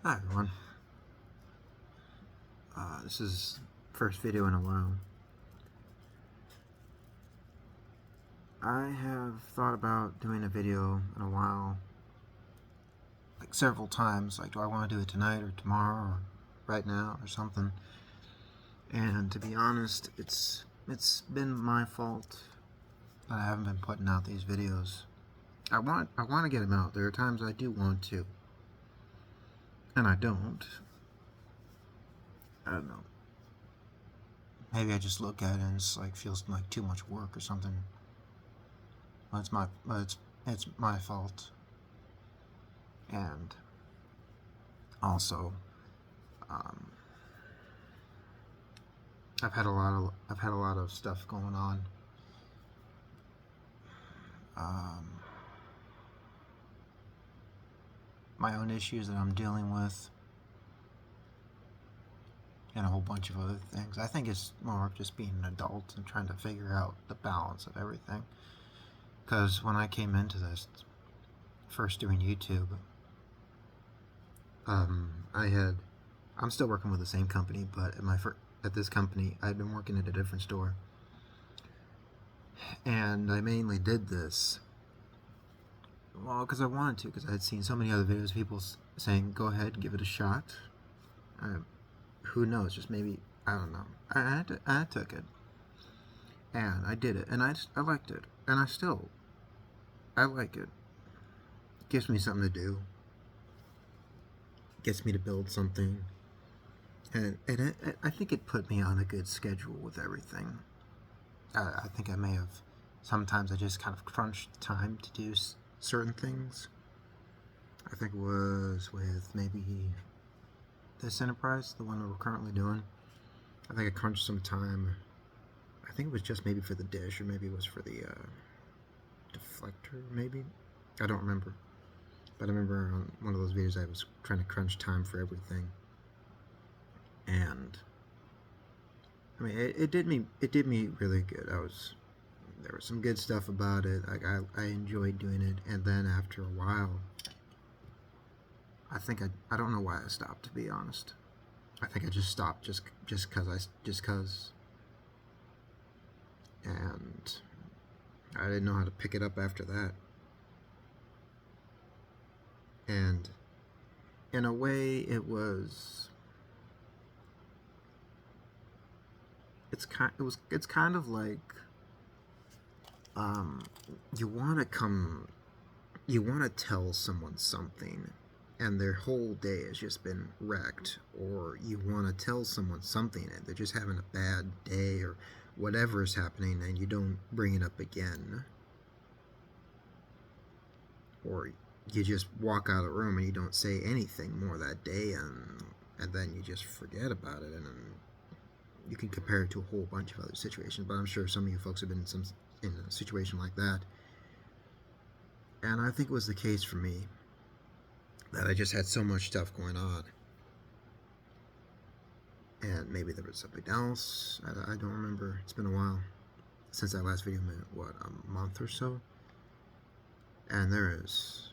Hi everyone. This is first video in a while. I have thought about doing a video in a while, like several times. Like, do I want to do it tonight or tomorrow or right now or something? And to be honest, it's been my fault that I haven't been putting out these videos. I want to get them out. There are times I do want to, and I don't. I don't know. Maybe I just look at it and it's like feels like too much work or something. But it's my fault. And also, um, I've had a lot of stuff going on. Um, my own issues that I'm dealing with, and a whole bunch of other things. I think it's more of just being an adult and trying to figure out the balance of everything. Because when I came into this, first doing YouTube, I'm still working with the same company, but at this company, I'd been working at a different store, and I mainly did this, well, because I wanted to, because I had seen so many other videos of people saying, go ahead, give it a shot. Who knows, just maybe, I don't know. I took it, and I did it, and I liked it, and I like it. It gives me something to do, gets me to build something, and I think it put me on a good schedule with everything. I think I may have, sometimes I just kind of crunched time to do certain things. I think it was with maybe this enterprise, the one that we're currently doing. I think I crunched some time. I think it was just maybe for the dish, or maybe it was for the deflector, maybe? I don't remember. But I remember on one of those videos I was trying to crunch time for everything. And I mean, it did me really good. There was some good stuff about it. Like, I enjoyed doing it, and then after a while, I don't know why I stopped, to be honest. I think I just stopped just cause, and I didn't know how to pick it up after that. And in a way, it's kind of like, you want to tell someone something, and their whole day has just been wrecked, or you want to tell someone something and they're just having a bad day or whatever is happening, and you don't bring it up again, or you just walk out of the room and you don't say anything more that day, and then you just forget about it. And you can compare it to a whole bunch of other situations, but I'm sure some of you folks have been in a situation like that. And I think it was the case for me, that I just had so much stuff going on. And maybe there was something else. I don't remember. It's been a while since that last video, what, a month or so? And there is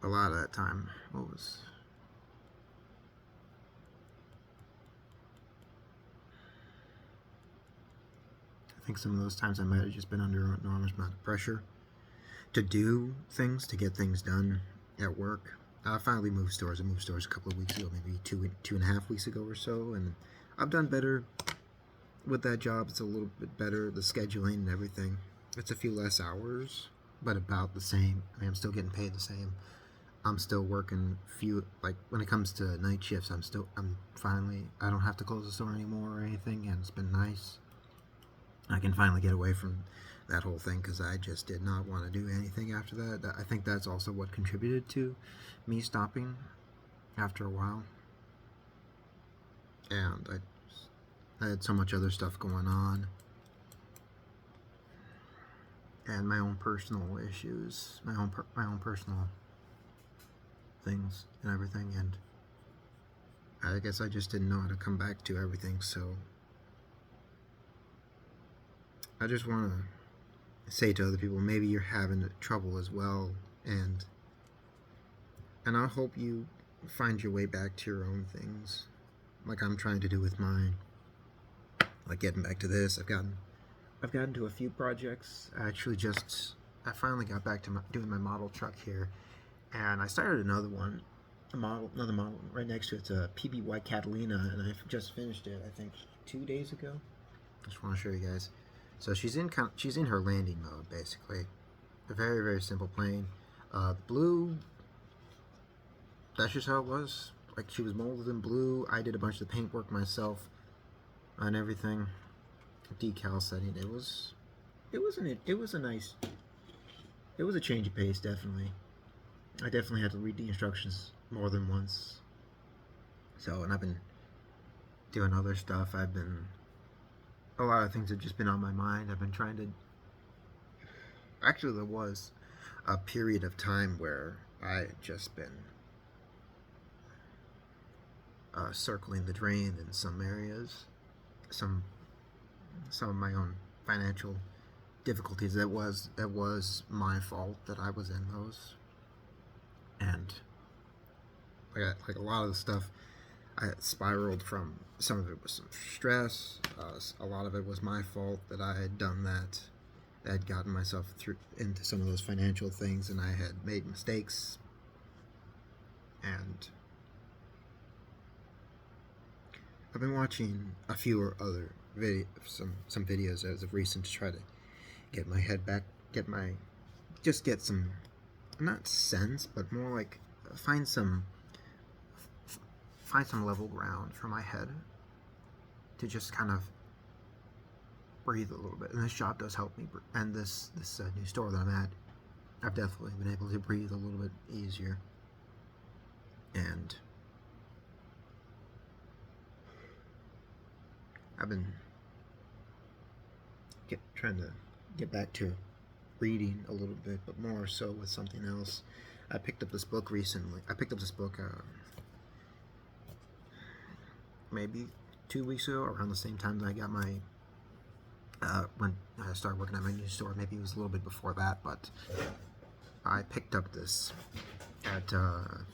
a lot of that time. I think some of those times I might have just been under an enormous amount of pressure to do things, to get things done at work. I finally moved stores. I moved stores a couple of weeks ago, maybe two and a half weeks ago or so, and I've done better with that job. It's a little bit better, the scheduling and everything. It's a few less hours, but about the same. I mean, I'm still getting paid the same. I'm still working like, when it comes to night shifts, I don't have to close the store anymore or anything, and it's been nice. I can finally get away from that whole thing, because I just did not want to do anything after that. I think that's also what contributed to me stopping after a while. And I had so much other stuff going on, and my own personal issues, my own personal things and everything, and I guess I just didn't know how to come back to everything. So I just want to say to other people, maybe you're having trouble as well, and And I hope you find your way back to your own things, like I'm trying to do with mine. Like getting back to this, I've gotten to a few projects. I finally got back to doing my model truck here, and I started another one, another model right next to it. It's a PBY Catalina, and I've just finished it. I think 2 days ago. I just want to show you guys. So she's in her landing mode basically. A very very simple plane. Blue. That's just how it was. Like she was molded in blue. I did a bunch of the paintwork myself on everything. Decal setting. It was a nice. It was a change of pace, definitely. I definitely had to read the instructions more than once. So, and I've been doing other stuff. A lot of things have just been on my mind. I've been trying to. Actually, there was a period of time where I had just been circling the drain in some areas, some of my own financial difficulties. That was my fault that I was in those, and like a lot of the stuff I spiraled from. Some of it was some stress. A lot of it was my fault that I had done that. I had gotten myself into some of those financial things, and I had made mistakes. And I've been watching a few other some videos as of recent to try to get my head back, get some, not sense, but more like find some level ground for my head to just kind of breathe a little bit. And this job does help me, and this new store that I'm at, I've definitely been able to breathe a little bit easier. And I've been trying to get back to reading a little bit, but more so with something else. I picked up this book recently. Maybe 2 weeks ago, around the same time that I got my when I started working at my new store. Maybe it was a little bit before that, but I picked up this at a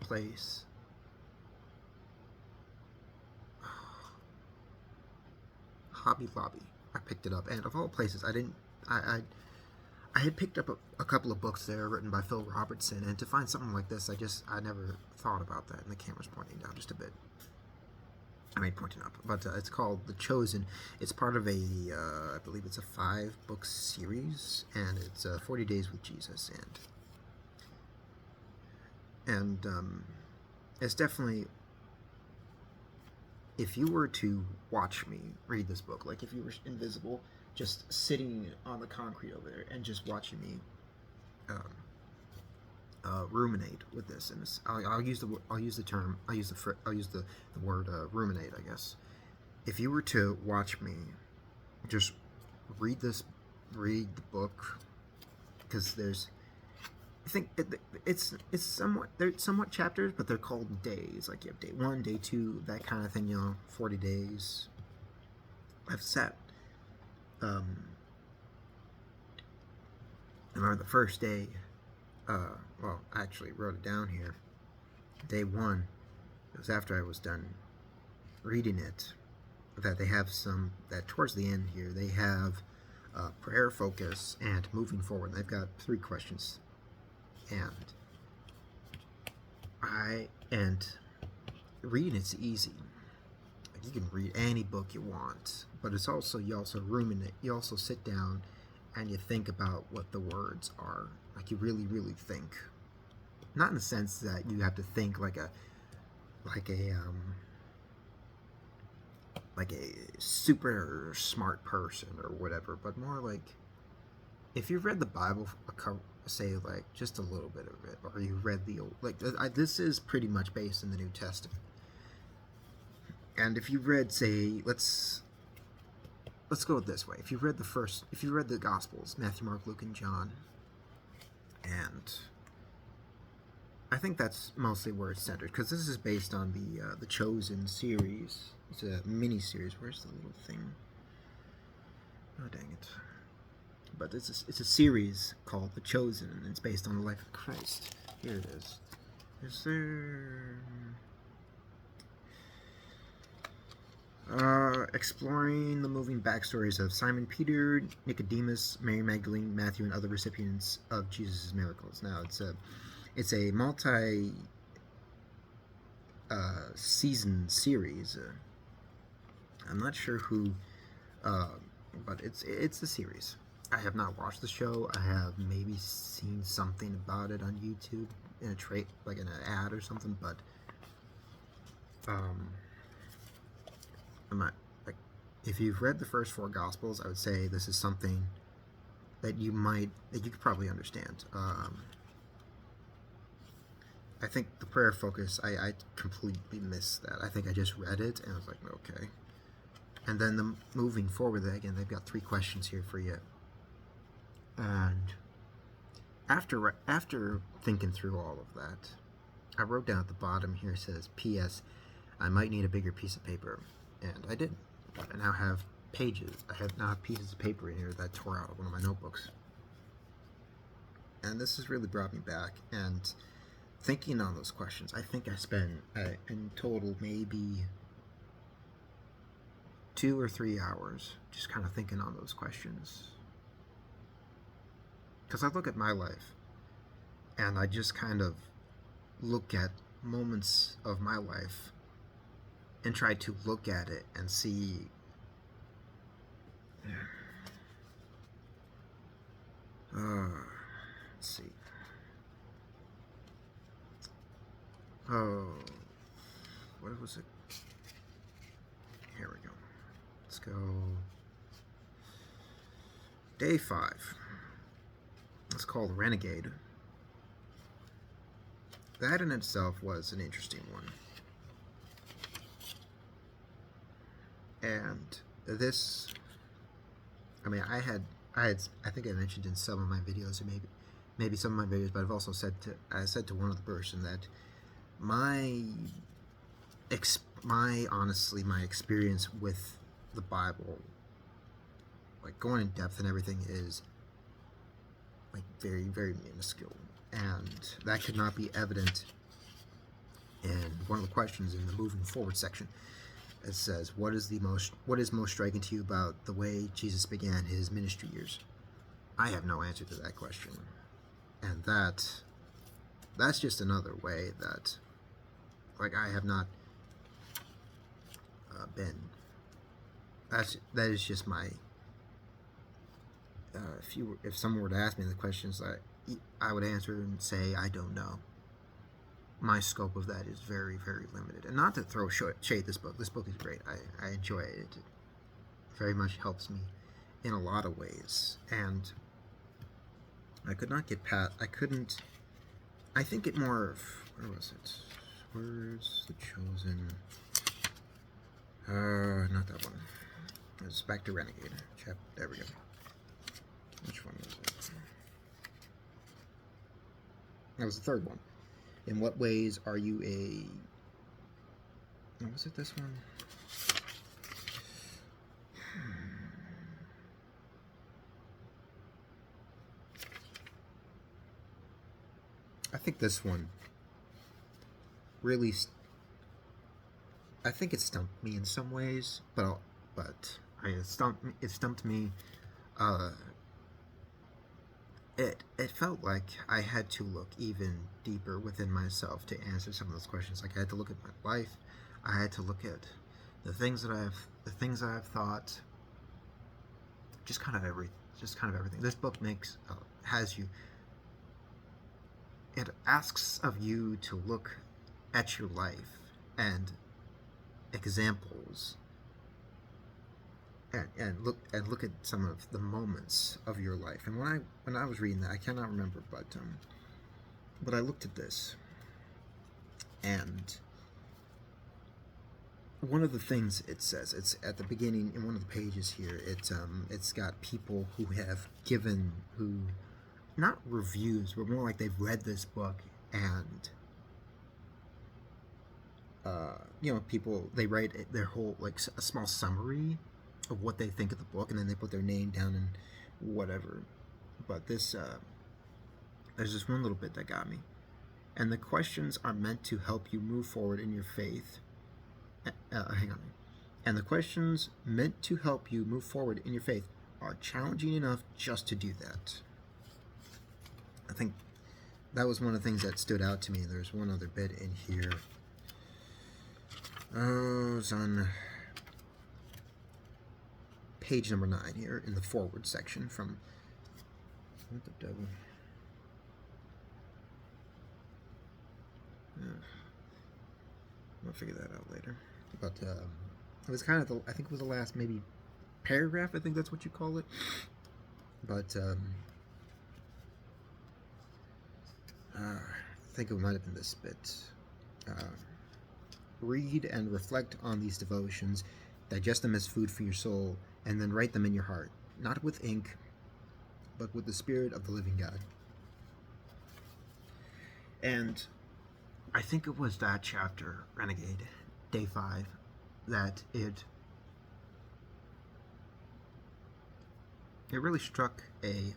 place. Hobby Lobby. I picked it up, and of all places, I had picked up a couple of books there written by Phil Robertson, and to find something like this, I never thought about that. And the camera's pointing down just a bit. I mean, pointing up, but it's called The Chosen. It's part of I believe it's a 5-book series, and it's 40 Days with Jesus, and it's definitely, if you were to watch me read this book, like if you were invisible, just sitting on the concrete over there and just watching me ruminate with this, and I'll use the word ruminate, I guess. If you were to watch me just read the book, because I think it's somewhat chapters, but they're called days. Like you have day 1, day 2, that kind of thing. 40 days. I've sat. I remember the first day. Well, I actually wrote it down here. Day 1. It was after I was done reading it. That they have that towards the end here they have prayer focus and moving forward. They've got 3 questions. And reading it's easy. Like you can read any book you want, but you also ruminate. You also sit down and you think about what the words are. Like you really, really think. Not in the sense that you have to think like a super smart person or whatever, but more like if you've read the Bible, say like just a little bit of it, or you read the old, this is pretty much based in the New Testament. And if you read, say, let's go this way. If you read the Gospels, Matthew, Mark, Luke, and John, and I think that's mostly where it's centered, because this is based on the Chosen series. It's a mini series. Where's the little thing? Oh dang it! But it's a series called The Chosen, and it's based on the life of Christ. Here it is. Is there... exploring the moving backstories of Simon Peter, Nicodemus, Mary Magdalene, Matthew, and other recipients of Jesus' miracles. Now, it's a multi season series. I'm not sure who, uh, but it's a series. I have not watched the show. I have maybe seen something about it on YouTube in a like in an ad or something. But I'm not like, if you've read the first four Gospels, I would say this is something that you could probably understand. I think the prayer focus, I completely missed that. I think I just read it and I was like, okay. And then the moving forward, again, they've got 3 questions here for you. And after thinking through all of that, I wrote down at the bottom here, it says, P.S. I might need a bigger piece of paper. And I did. I now have pages. I now have pieces of paper in here that I tore out of one of my notebooks. And this has really brought me back. And thinking on those questions, I think I spent in total maybe 2 or 3 hours just kind of thinking on those questions. Because I look at my life and I just kind of look at moments of my life and try to look at it and see let's see. Oh, what was it? Here we go. Let's go. Day 5. It's called Renegade. That in itself was an interesting one. And this, I mean, I think I mentioned in some of my videos, or maybe some of my videos, but I've also said to one other person that my experience with the Bible, like going in depth and everything, is like very, very minuscule, and that could not be evident in one of the questions in the moving forward section. It says, what is most striking to you about the way Jesus began his ministry years? I have no answer to that question. And that's just another way that, like, I have not been. That is just my. If someone were to ask me the questions, I would answer and say I don't know. My scope of that is very, very limited. And not to throw shade this book. This book is great. I enjoy it. It very much helps me in a lot of ways. And I could not get past. I think it more of, where was it? Where's the chosen? Not that one. It's back to Renegade. There we go. Which one was it? That was the third one. In what ways are you was it this one? I think this one really, I think it stumped me in some ways, but it stumped me. It felt like I had to look even deeper within myself to answer some of those questions. Like, I had to look at my life. I had to look at the things that I've thought. Just kind of everything. This book it asks of you to look at your life and examples and look at some of the moments of your life. And when I was reading that, I cannot remember, but I looked at this, and one of the things it says, it's at the beginning in one of the pages here. It's got people who have given, who, not reviews, but more like they've read this book, and people, they write their whole, like, a small summary of what they think of the book, and then they put their name down and whatever. But this, there's this one little bit that got me. And the questions are meant to help you move forward in your faith. Hang on. And the questions meant to help you move forward in your faith are challenging enough just to do that. I think that was one of the things that stood out to me. There's one other bit in here. It's on page number 9 here in the forward section from what the devil. I'll figure that out later. But it was kind of I think it was the last maybe paragraph. I think that's what you call it. But I think it might have been this bit. Read and reflect on these devotions, digest them as food for your soul, and then write them in your heart, not with ink, but with the Spirit of the living God. And I think it was that chapter, Renegade, day 5, that it really struck a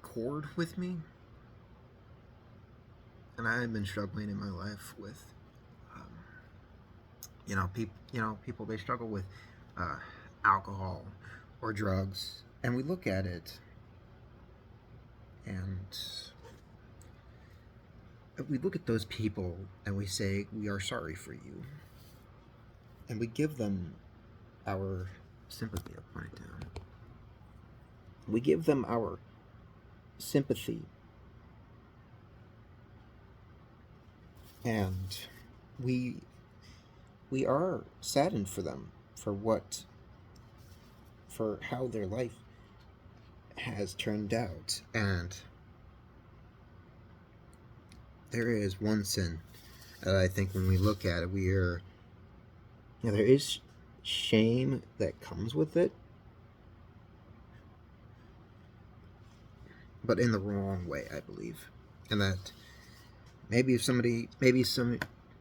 chord with me. And I have been struggling in my life with, people they struggle with alcohol or drugs, and we look at it, and we look at those people and we say, we are sorry for you, and we give them our sympathy. I'll put it down. We give them our sympathy, and we are saddened for them, for how their life has turned out. And there is one sin that I think when we look at it, there is shame that comes with it, but in the wrong way, I believe. And that maybe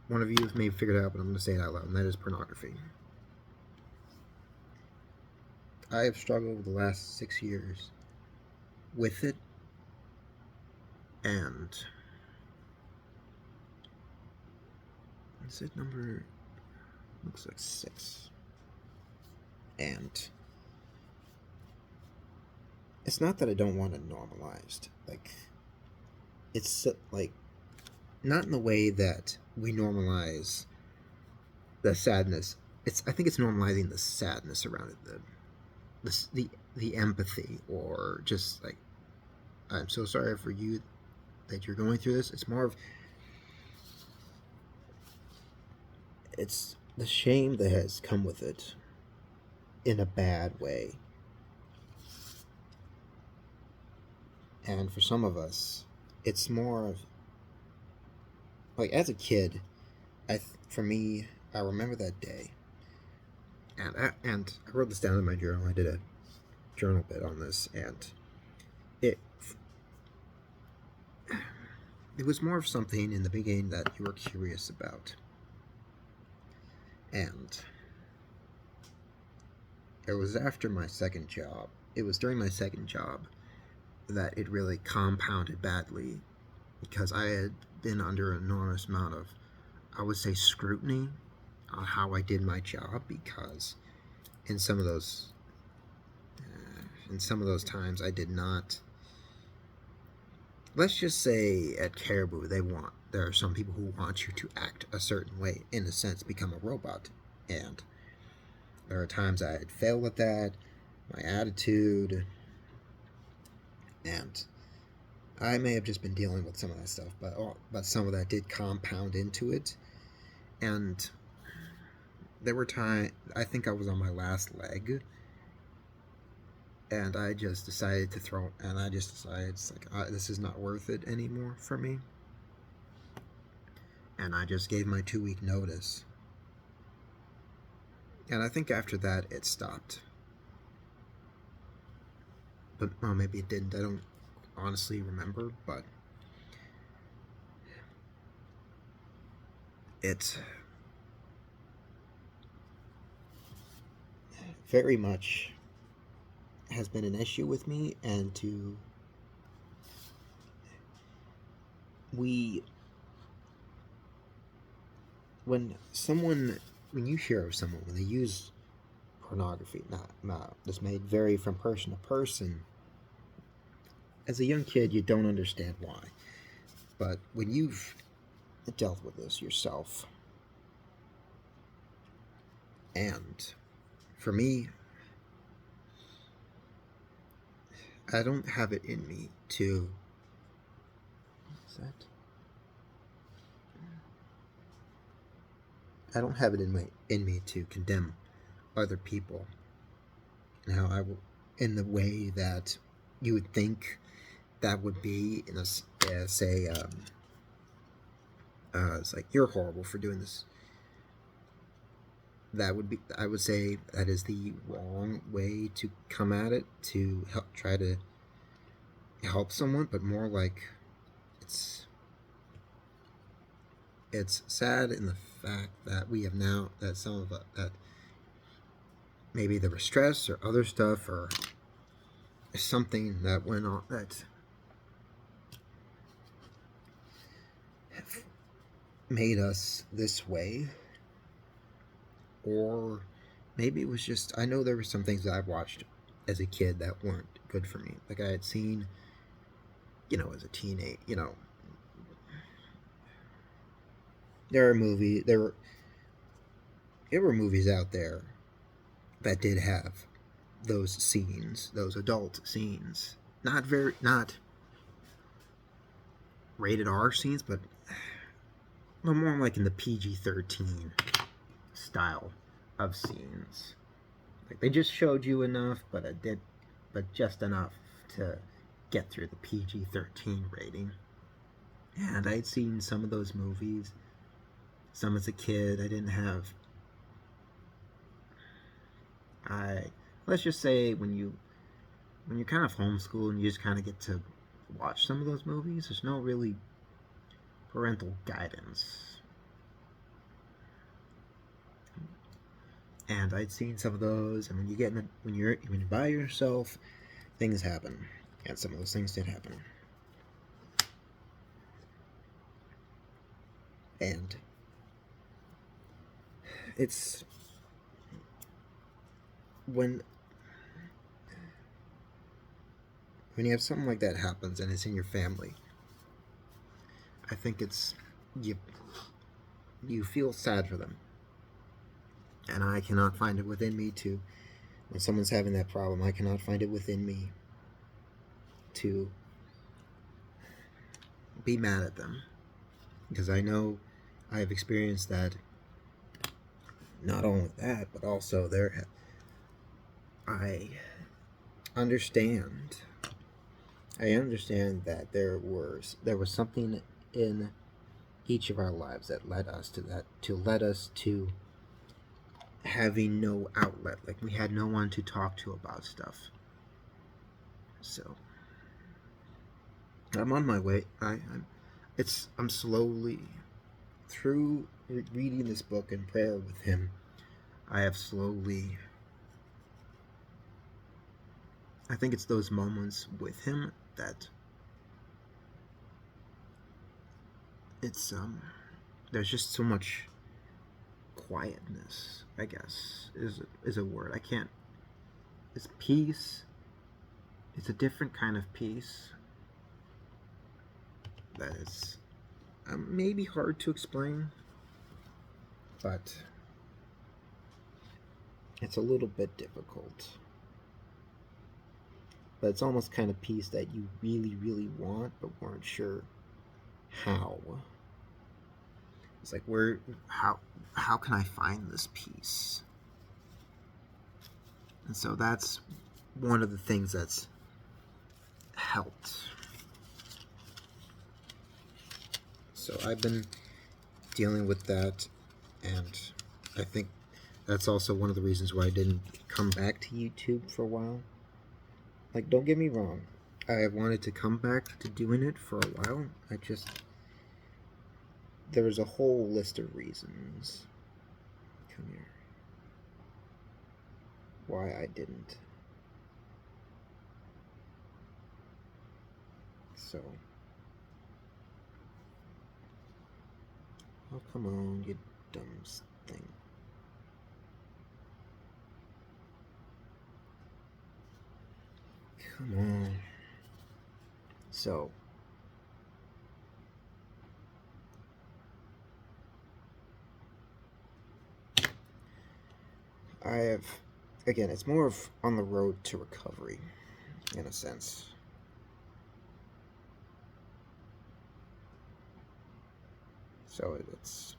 one of you may have figured it out, but I'm going to say it out loud, and that is pornography. I have struggled the last 6 years with it, and is it number, looks like 6, and it's not that I don't want it normalized, it's not in the way that we normalize the sadness. I think it's normalizing the sadness around it, the empathy, or just like, I'm so sorry for you that you're going through this. It's more of, it's the shame that has come with it in a bad way. And for some of us, it's more of, as a kid, for me, I remember that day, and I wrote this down in my journal. I did a journal bit on this, and it was more of something in the beginning that you were curious about, and it was after my second job. It was during my second job that it really compounded badly, because I had been under an enormous amount of, I would say, scrutiny on how I did my job, because in some of those times I did not, let's just say at Caribou, there are some people who want you to act a certain way, in a sense, become a robot, and there are times I had failed at that, my attitude, and I may have just been dealing with some of that stuff, but some of that did compound into it. And there were times, I think I was on my last leg, and I just decided it's like, this is not worth it anymore for me. And I just gave my 2-week notice. And I think after that, it stopped. But, well, maybe it didn't. I don't honestly remember, but it very much has been an issue with me, and we when someone, when you hear of someone, when they use pornography, not this may vary from person to person. As a young kid, you don't understand why. But when you've dealt with this yourself, and for me, I don't have it in me to. What's that? I don't have it in me to condemn other people. Now, I will, in the way that you would think that would be in a say, it's like you're horrible for doing this. That would be, I would say, that is the wrong way to come at it, to try to help someone, but more like it's sad in the fact that we have now, that some of us, that maybe there was stress or other stuff or something that went on that made us this way, or maybe it was just, I know there were some things that I watched as a kid that weren't good for me. Like I had seen, as a teenage, there were movies out there that did have those scenes, those adult scenes, not rated R scenes, but more like in the PG-13 style of scenes. Like they just showed you enough, but just enough to get through the PG-13 rating. And I'd seen some of those movies, some as a kid. I didn't have. Let's just say when you're kind of homeschooled and you just kind of get to watch some of those movies, there's no really parental guidance. And I'd seen some of those, and when you're by yourself, things happen, and some of those things did happen. And it's when you have something like that happens and it's in your family, I think it's you feel sad for them. And I cannot find it within me to, when someone's having that problem, I cannot find it within me to be mad at them. Because I know I have experienced that, not only that, but also I understand that there was something in each of our lives that led us to having no outlet. Like we had no one to talk to about stuff. So I'm on my way. I'm slowly, through reading this book and prayer with him, I have slowly, I think it's those moments with him that it's there's just so much quietness, I guess is a word. I can't, it's peace. It's a different kind of peace that is maybe hard to explain, but it's a little bit difficult. But it's almost kind of peace that you really, really want, but weren't sure how. It's like, how can I find this peace? And so that's one of the things that's helped. So I've been dealing with that, and I think that's also one of the reasons why I didn't come back to YouTube for a while. Like, don't get me wrong, I wanted to come back to doing it for a while. There was a whole list of reasons. Come here. Why I didn't. So. Oh, come on. victims thing. Come on. So, I have, again, it's more of on the road to recovery, in a sense. So it's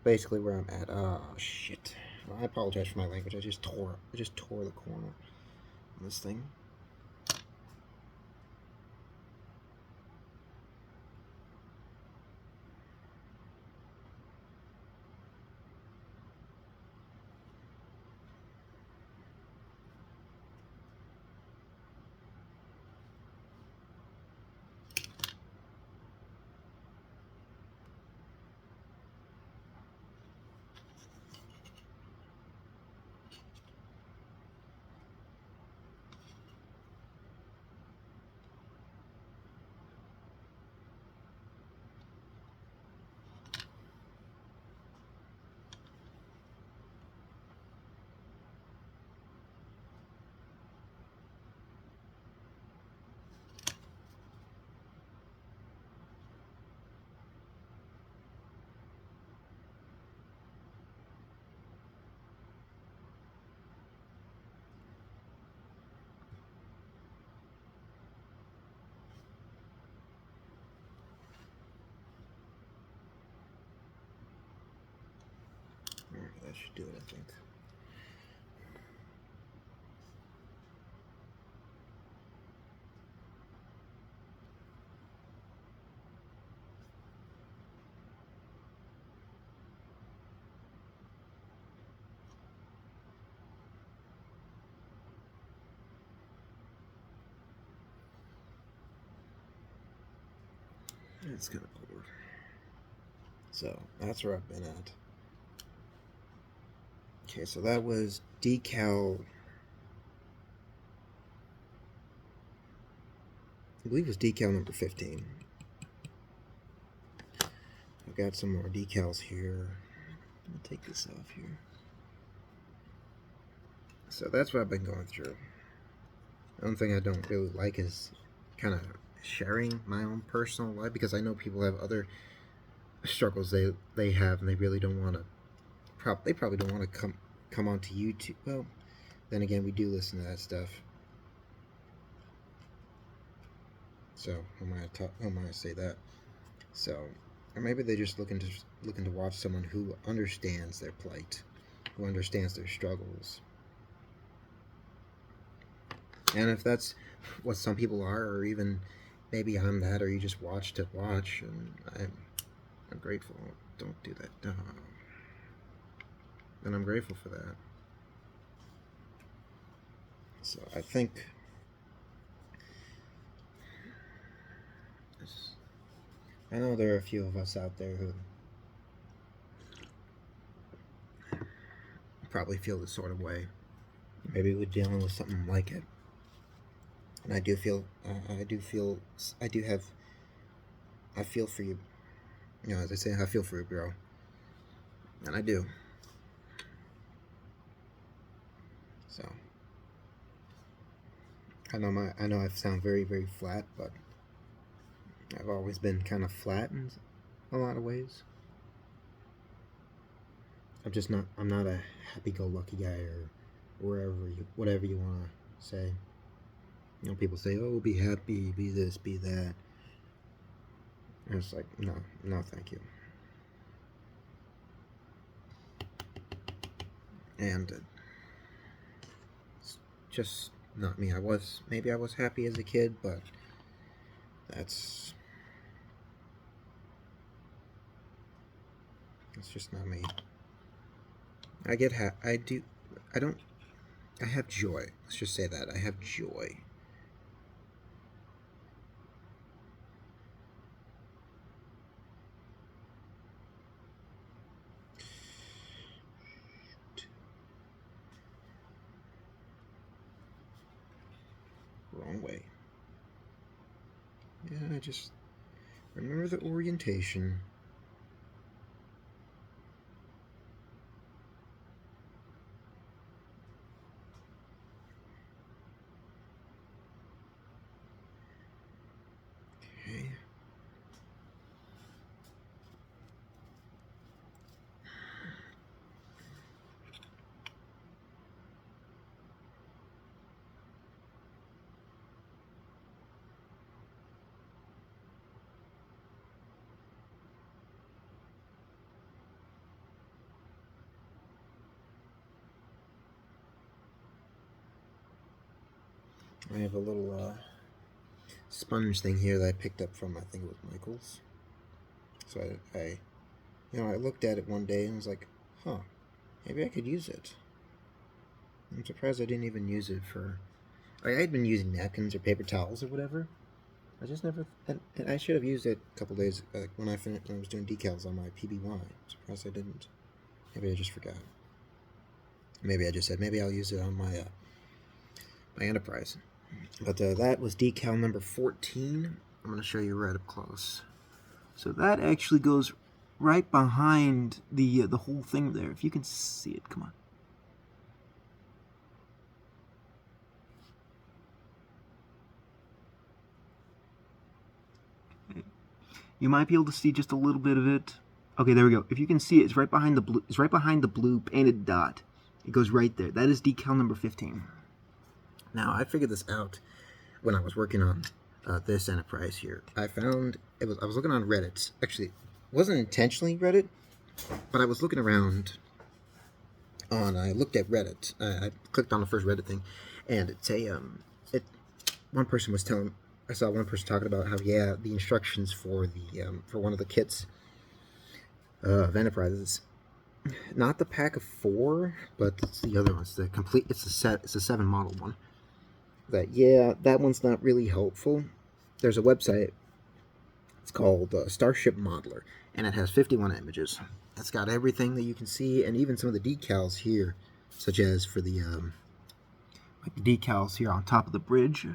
basically where I'm at. Oh shit! Well, I apologize for my language. I just tore the corner on this thing. That should do it, I think. It's kind of poor. So that's where I've been at. Okay, so that was decal. I believe it was decal number 15. I've got some more decals here. I'll take this off here. So that's what I've been going through. The only thing I don't really like is kind of sharing my own personal life, because I know people have other struggles they have, and they really don't want to. They probably don't want to come onto YouTube. Well, then again, we do listen to that stuff. So who am I to say that? So, or maybe they're just looking to watch someone who understands their plight, who understands their struggles. And if that's what some people are, or even maybe I'm that, or you just watch to watch, and I'm grateful. Don't do that. And I'm grateful for that. So I think I know there are a few of us out there who probably feel this sort of way. Maybe we're dealing with something like it. And I feel for you. You know, as I say, I feel for you, bro. And I do. So I know I sound very, very flat, but I've always been kind of flat in a lot of ways. I'm not a happy-go-lucky guy, or whatever you want to say. You know, people say, "Oh, be happy, be this, be that." And it's like, no, thank you. And it's just not me. Maybe I was happy as a kid, but that's just not me. I have joy. Let's just say that. I have joy. Wrong way. Yeah, just remember the orientation. I have a little sponge thing here that I picked up from, I think it was Michael's. So I looked at it one day and was like, huh, maybe I could use it. I'm surprised I didn't even use it for. I had been using napkins or paper towels or whatever. I just never. And I should have used it a couple days when I was doing decals on my PBY. I'm surprised I didn't. Maybe I just forgot. Maybe I just said maybe I'll use it on my Enterprise. But that was decal number 14. I'm going to show you right up close. So that actually goes right behind the whole thing there. If you can see it, come on. You might be able to see just a little bit of it. Okay, there we go. If you can see it, it's right behind the blue. It's right behind the blue painted dot. It goes right there. That is decal number 15. Now I figured this out when I was working on this Enterprise here. I found I was looking on Reddit. Actually, it wasn't intentionally Reddit, but I was looking around. I looked at Reddit. I clicked on the first Reddit thing, and it's one person was telling. I saw one person talking about how the instructions for for one of the kits of Enterprises, not the pack of 4, but it's the other ones. The complete. It's a set. It's a 7 model one. That one's not really helpful. There's a website. It's called Starship Modeler, and it has 51 images. It's got everything that you can see, and even some of the decals here, such as for the like the decals here on top of the bridge,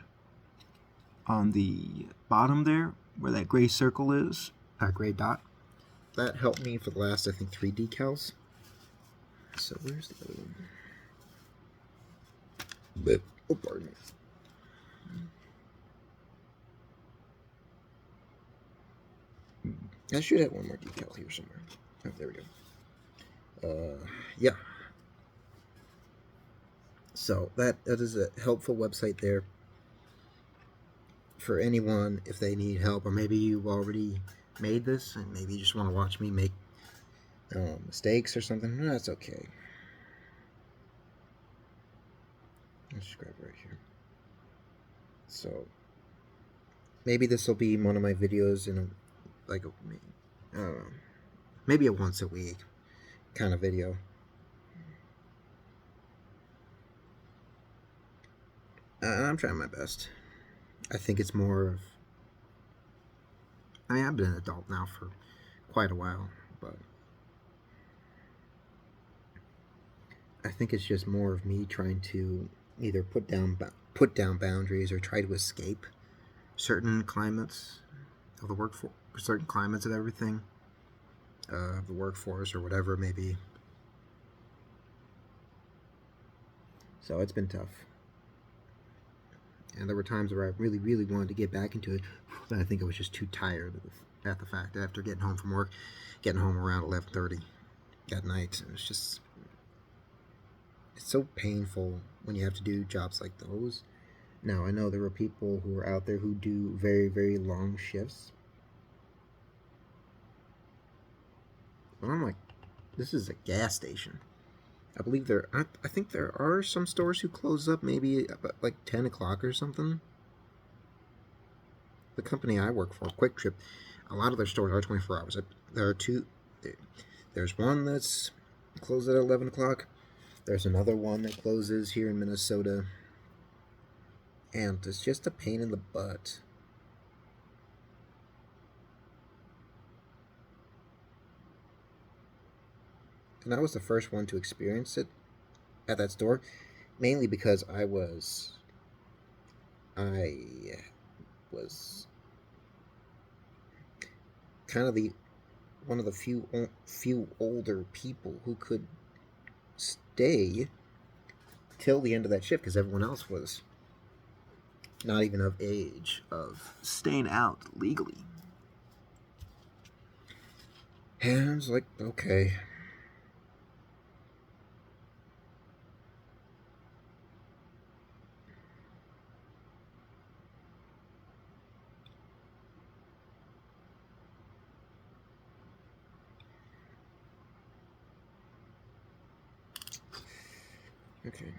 on the bottom there, where that gray circle is, that gray dot. That helped me for the last, I think, 3 decals. So where's the other one? Oh, pardon me. I should have one more decal here somewhere. Oh, there we go. Yeah. So that is a helpful website there for anyone if they need help, or maybe you've already made this and maybe you just want to watch me make mistakes or something. No, that's okay. Let's just grab it right here. So maybe this will be one of my videos in I don't know, maybe a once a week kind of video. I'm trying my best. I think it's more of. I mean, I've been an adult now for quite a while, but I think it's just more of me trying to either put down boundaries or try to escape certain climates of the workforce, certain climates of everything, of the workforce or whatever it may be. So it's been tough. And there were times where I really, really wanted to get back into it, but I think I was just too tired at the fact after getting home from work, getting home around 11:30 at night. It's so painful when you have to do jobs like those. Now, I know there are people who are out there who do very, very long shifts. But I'm like, this is a gas station. I believe I think there are some stores who close up maybe about like 10 o'clock or something. The company I work for, Quick Trip, a lot of their stores are 24 hours. There are two. There's one that's closed at 11 o'clock. There's another one that closes here in Minnesota. And it's just a pain in the butt. And I was the first one to experience it at that store, mainly because I was kind of one of the few older people who could stay till the end of that shift, because everyone else was not even of age of staying out legally. And I was like, okay. Okay.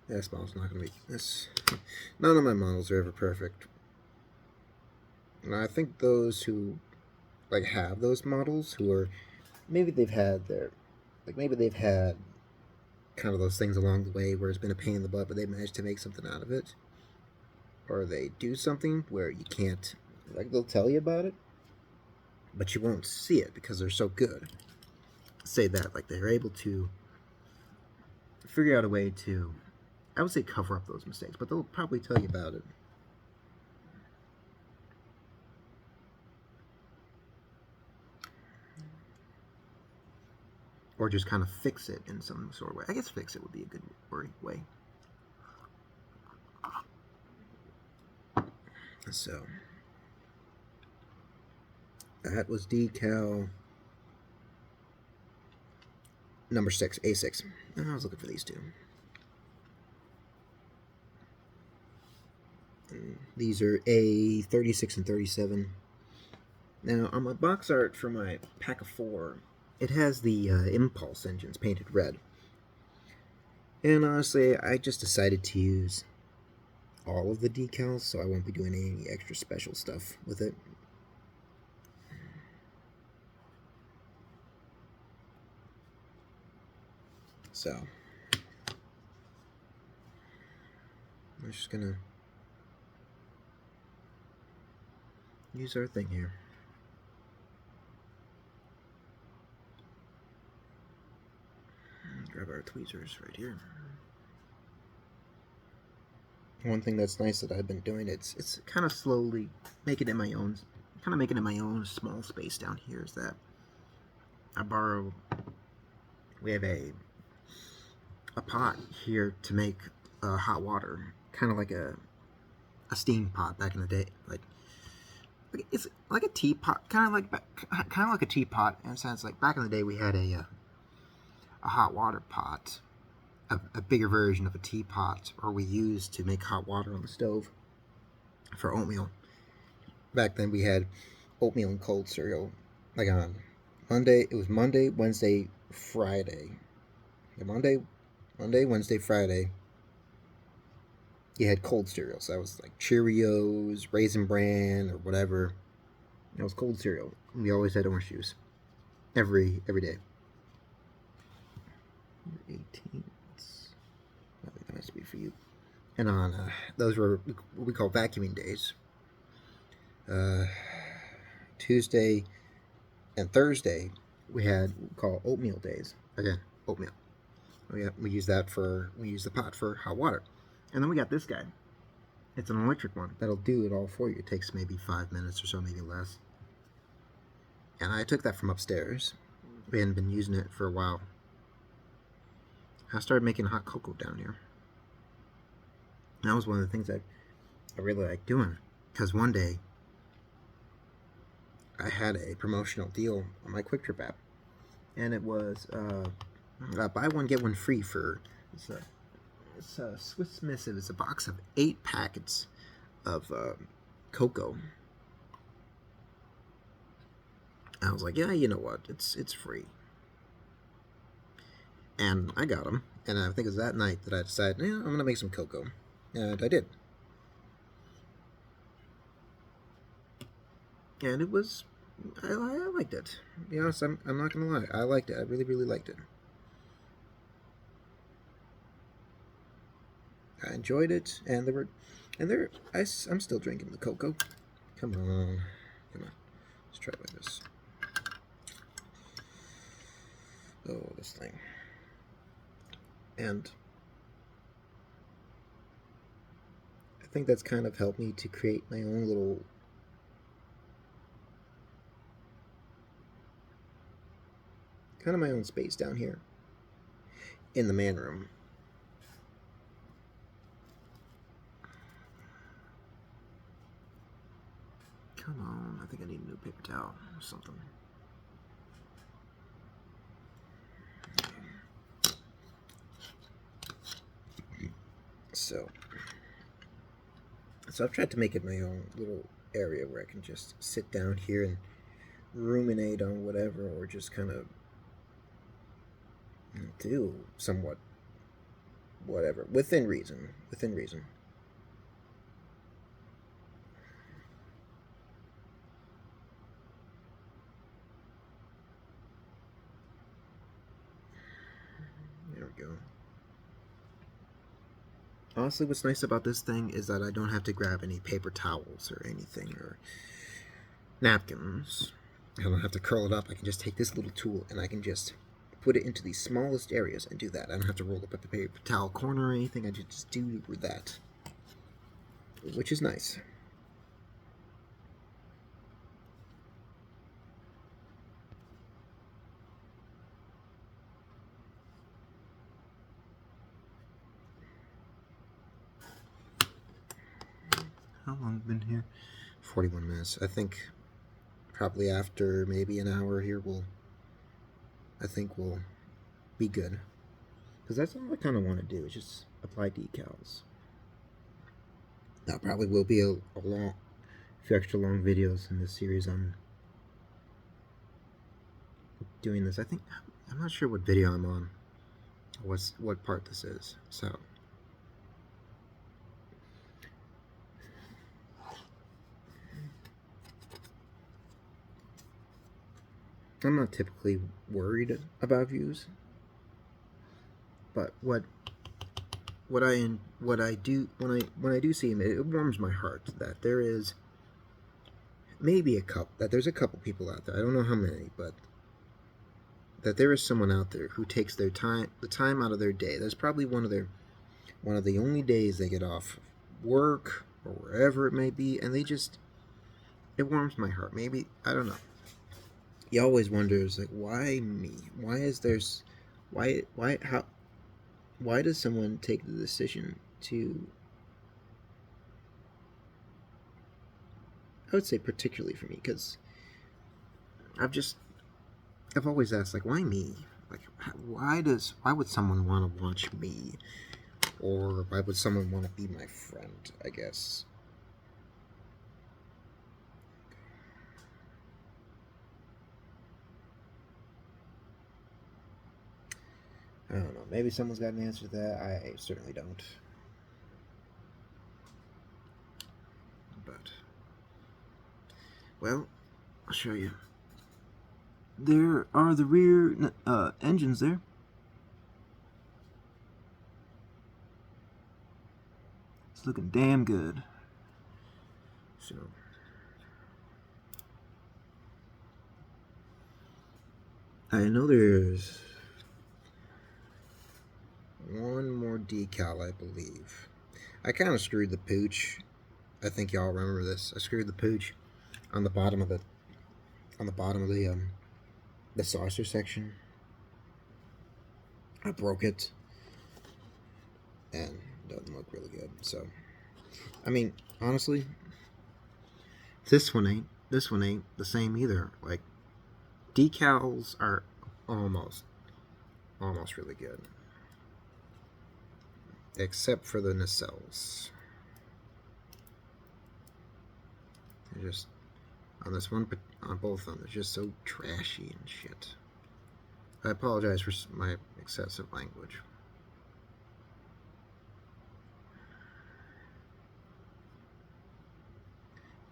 This model's not gonna be this. None of my models are ever perfect. And I think those who like have those models who are maybe they've had kind of those things along the way where it's been a pain in the butt, but they managed to make something out of it, or they do something where you can't, like, they'll tell you about it, but you won't see it because they're so good. Say that, like, they're able to figure out a way to, I would say, cover up those mistakes, but they'll probably tell you about it. Or just kind of fix it in some sort of way. I guess fix it would be a good way. So that was decal number 6, A6. And I was looking for these two. And these are A36 and 37. Now, on my box art for my pack of 4, it has the impulse engines painted red. And honestly, I just decided to use all of the decals, so I won't be doing any extra special stuff with it. So, we're just gonna use our thing here. Grab our tweezers right here. One thing that's nice that I've been doing, it's kind of slowly making it my own, small space down here, is that we have a pot here to make hot water, kind of like a steam pot back in the day, like it's like a teapot, kind of like a teapot in a sense. Like back in the day, we had a hot water pot, a bigger version of a teapot, or we used to make hot water on the stove for oatmeal. Back then, we had oatmeal and cold cereal. Like on Monday, it was Monday, Wednesday, Friday. Yeah, Monday, Wednesday, Friday. You had cold cereal, so that was like Cheerios, Raisin Bran, or whatever. That was cold cereal. We always had orange juice every day. 18. I think that must be for you. And on those were what we call vacuuming days. Tuesday and Thursday we call oatmeal days. Again, oatmeal. We use the pot for hot water. And then we got this guy. It's an electric one that'll do it all for you. It takes maybe 5 minutes or so, maybe less. And I took that from upstairs. We hadn't been using it for a while. I started making hot cocoa down here. And that was one of the things I really liked doing. Because one day, I had a promotional deal on my Quick Trip app. And it was buy one, get one free for... It's a Swiss Missive. It's a box of 8 packets of cocoa. I was like, yeah, you know what? It's free. And I got them. And I think it was that night that I decided, I'm going to make some cocoa. And I did. And it was... I liked it. To be honest, I'm not going to lie. I liked it. I really, really liked it. I enjoyed it, and I'm still drinking the cocoa. Come on. Let's try it like this. Oh, this thing. And I think that's kind of helped me to create my own little space down here in the man room. Come on, I think I need a new paper towel or something. So I've tried to make it my own little area where I can just sit down here and ruminate on whatever, or just kind of do somewhat whatever, within reason. Within reason. There we go. Honestly, what's nice about this thing is that I don't have to grab any paper towels or anything, or napkins. I don't have to curl it up. I can just take this little tool and I can just put it into the smallest areas and do that. I don't have to roll up a paper towel corner or anything. I just do that, which is nice. How long been here? 41 minutes. I think probably after maybe an hour here, I think we'll be good. Because that's all I kind of want to do, is just apply decals. That probably will be a few extra long videos in this series on doing this. I'm not sure what video I'm on, what part this is, so. I'm not typically worried about views, but what I do when I do see them, it warms my heart that there is there's a couple people out there. I don't know how many, but that there is someone out there who takes the time out of their day. That's probably one of the only days they get off work or wherever it may be, and it warms my heart. Maybe, I don't know. You always wonder, like, why me? Why does someone take the decision to, I would say particularly for me, because I've always asked, like, why me? Like, why would someone want to watch me? Or why would someone want to be my friend, I guess? I don't know. Maybe someone's got an answer to that. I certainly don't. But, well, I'll show you. There are the rear engines there. It's looking damn good. So, I know there's one more decal, I believe. I kind of screwed the pooch. I think y'all remember this. I screwed the pooch on the bottom of the saucer section. I broke it, and it doesn't look really good. So, I mean, honestly, this one ain't the same either. Like, decals are almost really good, except for the nacelles. They're just on this one, on both of them, they're just so trashy and shit. I apologize for my excessive language.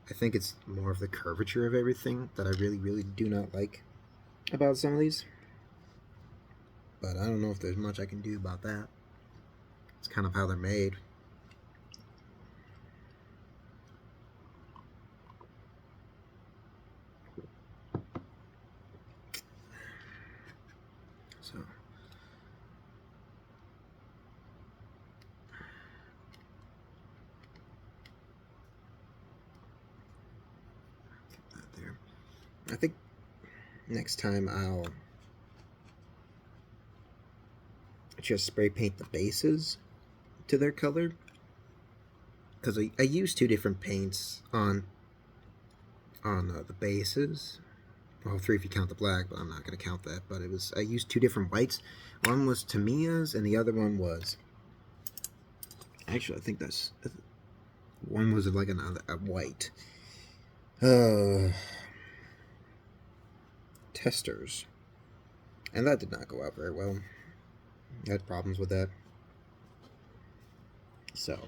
I think it's more of the curvature of everything that I really, really do not like about some of these. But I don't know if there's much I can do about that. It's kind of how they're made. So, that there. I think next time I'll just spray paint the bases to their color, because I used two different paints on the bases. Well, three if you count the black, but I'm not going to count that. But I used two different whites. One was Tamiya's, and the other one was, actually, I think one was like a white. Testers. And that did not go out very well. I had problems with that. So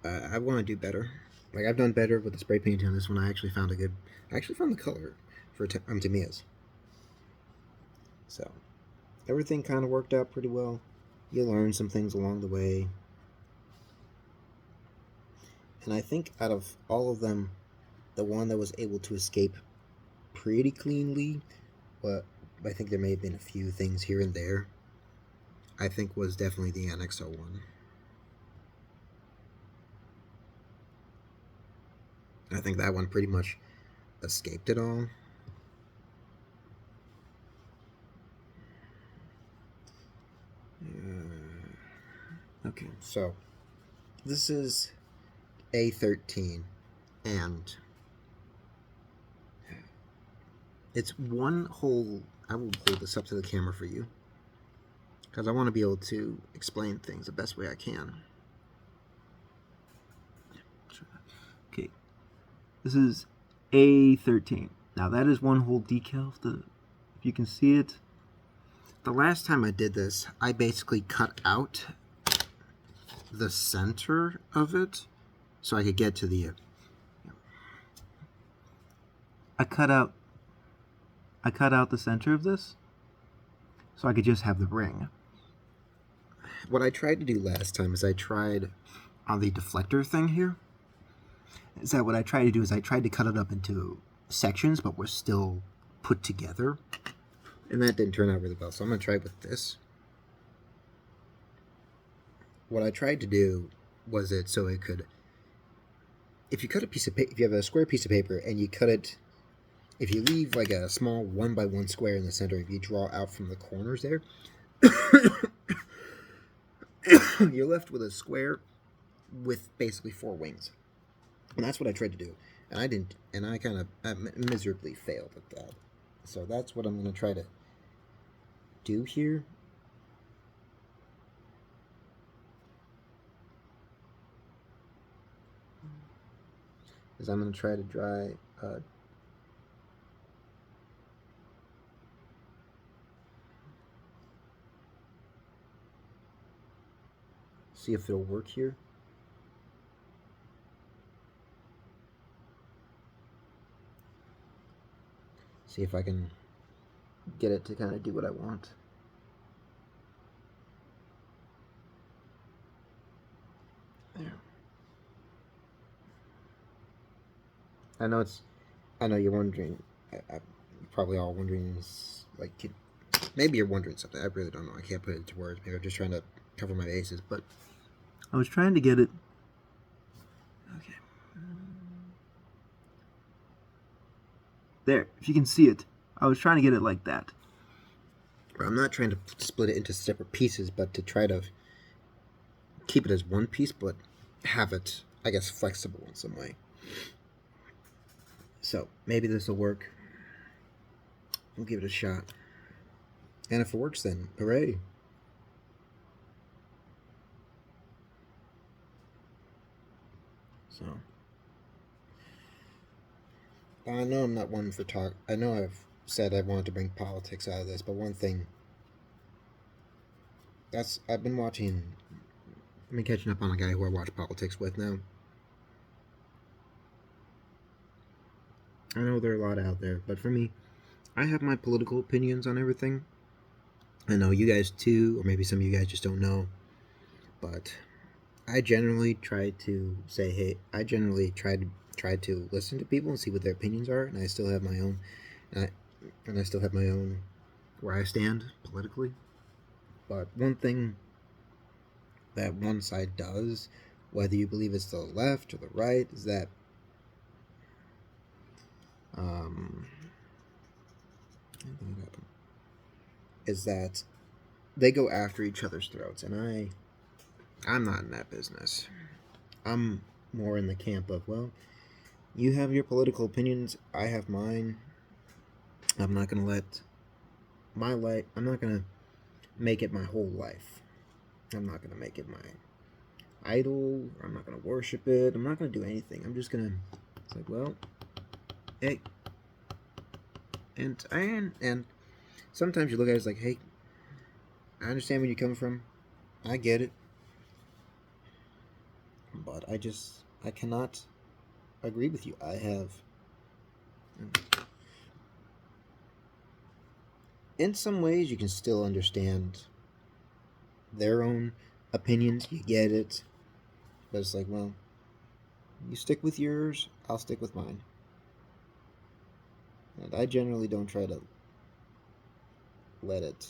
I want to do better. Like I've done better with the spray painting on this one. I actually found a good. I actually found the color for Tamiya's. So everything kind of worked out pretty well. You learn some things along the way, and I think out of all of them, the one that was able to escape pretty cleanly, but I think there may have been a few things here and there, I think was definitely the Annex 01. I think that one pretty much escaped it all. Okay, so this is A13, and it's one whole. I will hold this up to the camera for you because I want to be able to explain things the best way I can. Okay, this is A13. Now that is one whole decal. If you can see it. The last time I did this, I basically cut out the center of it so I could get to the. I cut out the center of this so I could just have the ring. What I tried to do last time is I tried on the deflector thing here. Is that what I tried to do? Is I tried to cut it up into sections, but we're still put together, and that didn't turn out really well. So I'm gonna try with this. What I tried to do was it so it could. If you cut a piece of paper, if you have a square piece of paper and you cut it, if you leave like a small 1x1 square in the center, if you draw out from the corners there, you're left with a square with basically 4 wings. And that's what I tried to do. And I didn't, and I kind of miserably failed at that. So that's what I'm going to try to do here. Is I'm going to try to dry see if it'll work here. See if I can get it to kind of do what I want. There. I know you're wondering, you're probably all wondering, like, maybe you're wondering something. I really don't know. I can't put it into words. Maybe I'm just trying to cover my bases, but I was trying to get it. Okay. There, if you can see it. I was trying to get it like that. I'm not trying to split it into separate pieces, but to try to keep it as one piece, but have it, I guess, flexible in some way. So maybe this will work. We'll give it a shot. And if it works, then hooray. So I know I'm not one for talk. I know I've said I wanted to bring politics out of this, but one thing I've been catching up on a guy who I watch politics with now. I know there are a lot out there, but for me, I have my political opinions on everything. I know you guys too, or maybe some of you guys just don't know, but I generally try to say, hey, I generally try to listen to people and see what their opinions are, and I still have my own, and I still have my own where I stand politically. But one thing that one side does, whether you believe it's the left or the right, is that they go after each other's throats, and I'm not in that business. I'm more in the camp of, well, you have your political opinions, I have mine. I'm not going to let my life, I'm not going to make it my whole life. I'm not going to make it my idol. I'm not going to worship it. I'm not going to do anything. I'm just going to, it's like, well, hey. And sometimes you look at it as like, hey, I understand where you're coming from. I get it. I cannot agree with you. I have, in some ways, you can still understand their own opinions. You get it, but it's like, well, you stick with yours, I'll stick with mine. And I generally don't try to let it.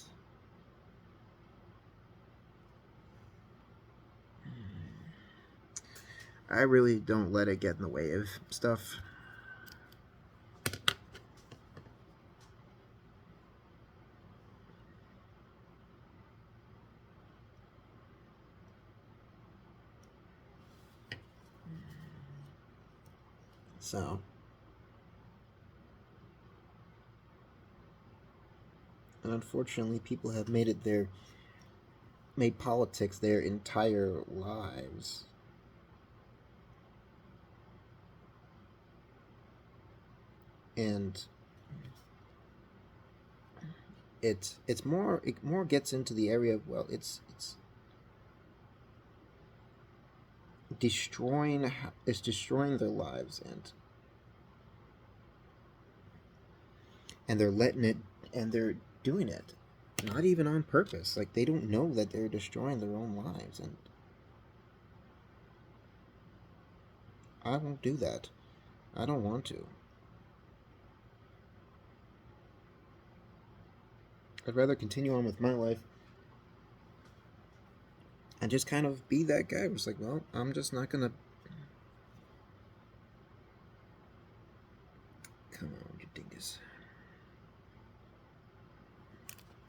I really don't let it get in the way of stuff. So, and unfortunately, people have made politics their entire lives. And it more gets into the area of, well, it's destroying their lives, and they're letting it, and they're doing it not even on purpose. Like, they don't know that they're destroying their own lives, and I won't do that. I don't want to. I'd rather continue on with my life and just kind of be that guy who's like, well, I'm just not gonna. Come on, you dingus.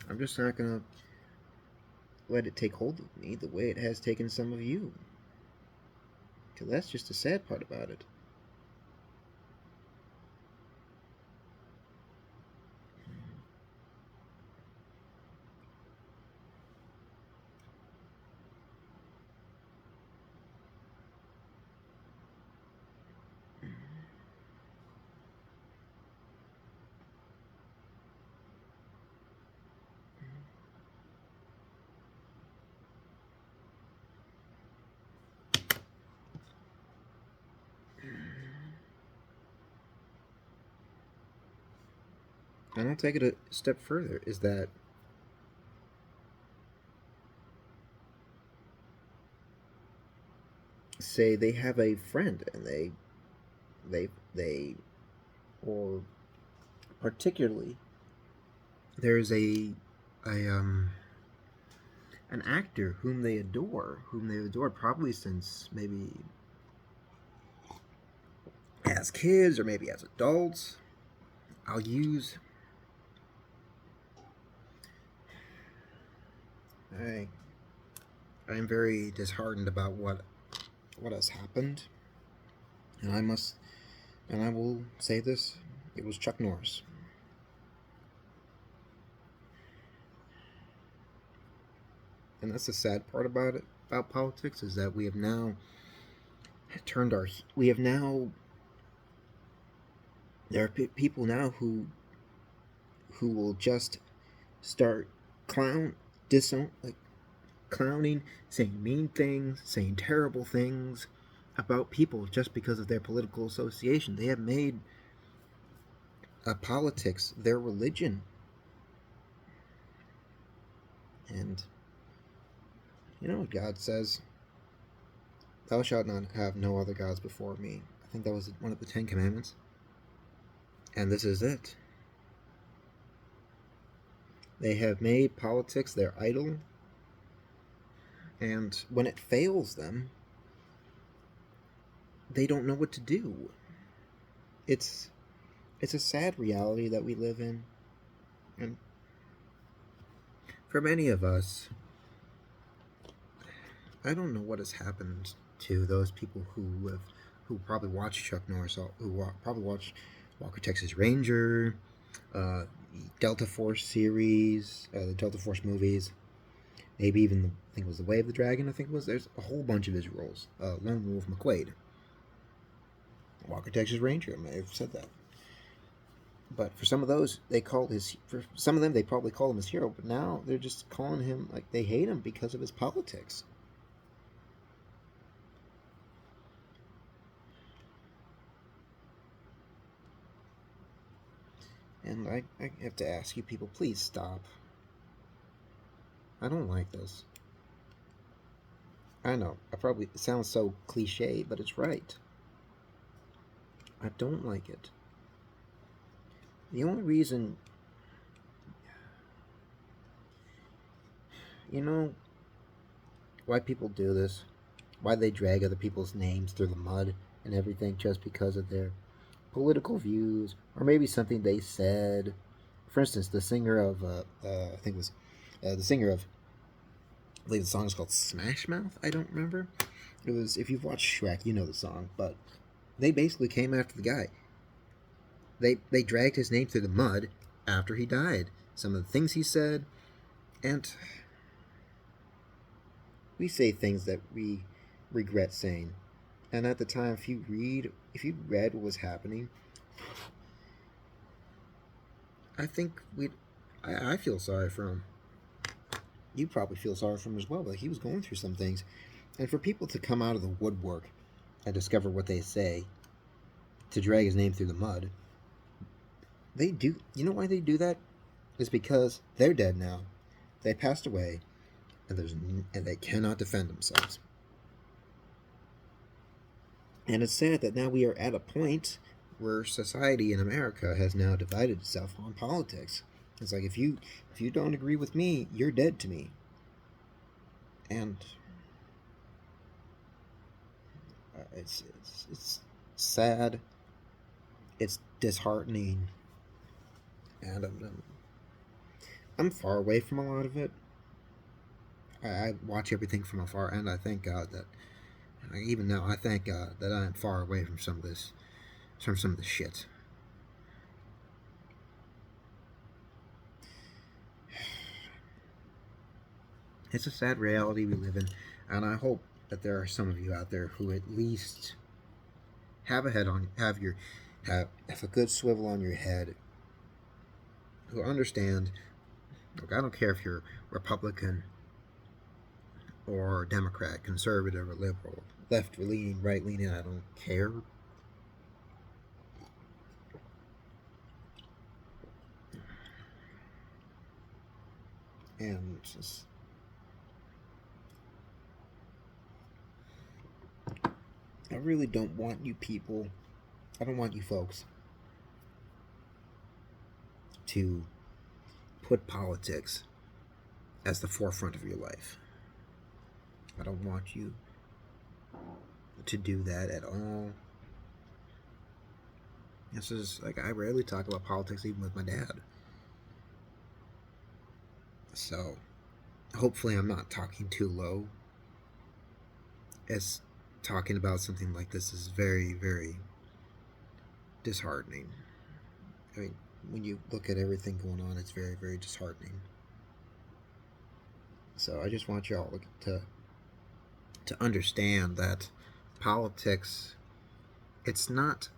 I'm just not gonna let it take hold of me the way it has taken some of you. Because that's just the sad part about it. And I'll take it a step further, is that say they have a friend and they or particularly there's a an actor whom they adore probably since maybe as kids or maybe as adults. I'll use I I'm very disheartened about what has happened, and I will say this: it was Chuck Norris. And that's the sad part about it, about politics, is that we have now turned our we have now there are people now who will just start like clowning, saying mean things, saying terrible things about people just because of their political association. They have made politics their religion. And you know what God says? Thou shalt not have no other gods before me. I think that was one of the 10 Commandments. And this is it. They have made politics their idol. And when it fails them, they don't know what to do. It's a sad reality that we live in. And for many of us, I don't know what has happened to those people who probably watched Chuck Norris, who probably watched Walker Texas Ranger, Delta Force series, the Delta Force movies, maybe even I think it was The Way of the Dragon. I think it was. There's a whole bunch of his roles. Lone Wolf McQuaid, Walker Texas Ranger. I may have said that. But for some of those, for some of them, they probably call him his hero. But now they're just calling him, like, they hate him because of his politics. And I have to ask you people, please stop. I don't like this. I know, it sounds so cliche, but it's right. I don't like it. The only reason, you know, why people do this, why they drag other people's names through the mud and everything just because of their political views or maybe something they said. For instance, the singer of, I think it was the singer of, I believe the song is called Smash Mouth. I don't remember. It was, if you've watched Shrek, you know the song, but they basically came after the guy. They dragged his name through the mud after he died. Some of the things he said, and we say things that we regret saying. And at the time, if you read what was happening, I think I feel sorry for him. You probably feel sorry for him as well, but he was going through some things. And for people to come out of the woodwork and discover what they say, to drag his name through the mud, they do. You know why they do that? It's because they're dead now. They passed away, and they cannot defend themselves. And it's sad that now we are at a point where society in America has now divided itself on politics. It's like if you don't agree with me, you're dead to me. And it's sad. It's disheartening, and I'm far away from a lot of it. I watch everything from afar, and I thank God that even now I thank God that I am far away from some of this shit. It's a sad reality we live in, and I hope that there are some of you out there who at least have a good swivel on your head, who understand. Look, I don't care if you're Republican or Democrat, conservative or liberal, left leaning, right leaning. I don't care. And just, I really don't want you people, I don't want you folks to put politics as the forefront of your life. I don't want you to do that at all. This is like, I rarely talk about politics even with my dad. So hopefully I'm not talking too low, as talking about something like this is very, very disheartening. I mean, when you look at everything going on, it's very, very disheartening. So I just want y'all to understand that politics, it's not,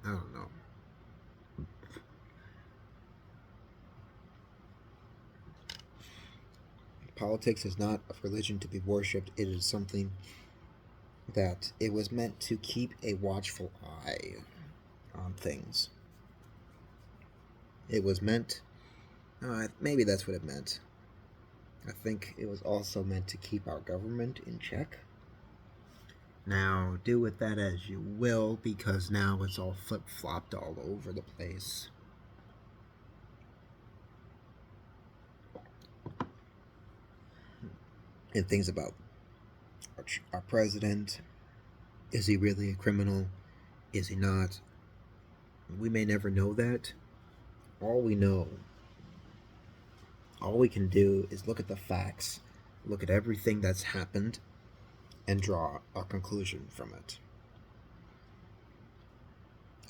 I don't know. Politics is not a religion to be worshipped. It is something that it was meant to keep a watchful eye on things. It was meant, maybe that's what it meant. I think it was also meant to keep our government in check. Now, do with that as you will, because now it's all flip-flopped all over the place. And things about our president. Is he really a criminal? Is he not? We may never know that. All we know, all we can do is look at the facts, look at everything that's happened, and draw a conclusion from it.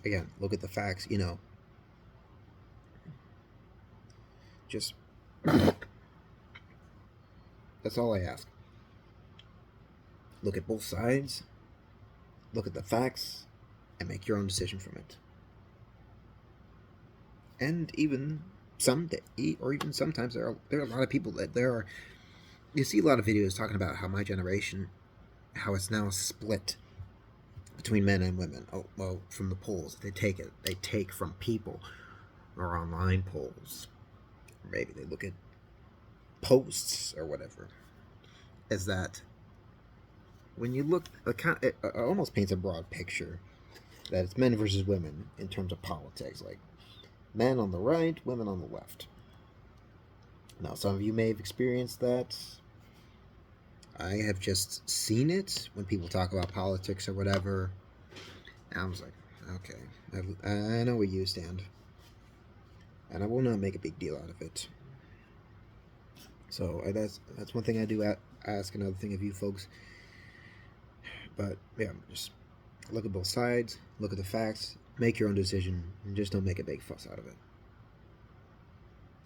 Again, look at the facts, just, that's all I ask. Look at both sides, look at the facts, and make your own decision from it. And even some day, or even sometimes there are a lot of people that there are. You see a lot of videos talking about how my generation, how it's now split between men and women. Oh well, from the polls they take from people or online polls. Or maybe they look at posts or whatever. Is that when you look, it almost paints a broad picture that it's men versus women in terms of politics, like men on the right, women on the left. Now, some of you may have experienced that. I have just seen it when people talk about politics or whatever. And I was like, okay, I know where you stand, and I will not make a big deal out of it. So that's one thing I do ask. Another thing of you folks, but yeah, just look at both sides, look at the facts, make your own decision, and just don't make a big fuss out of it.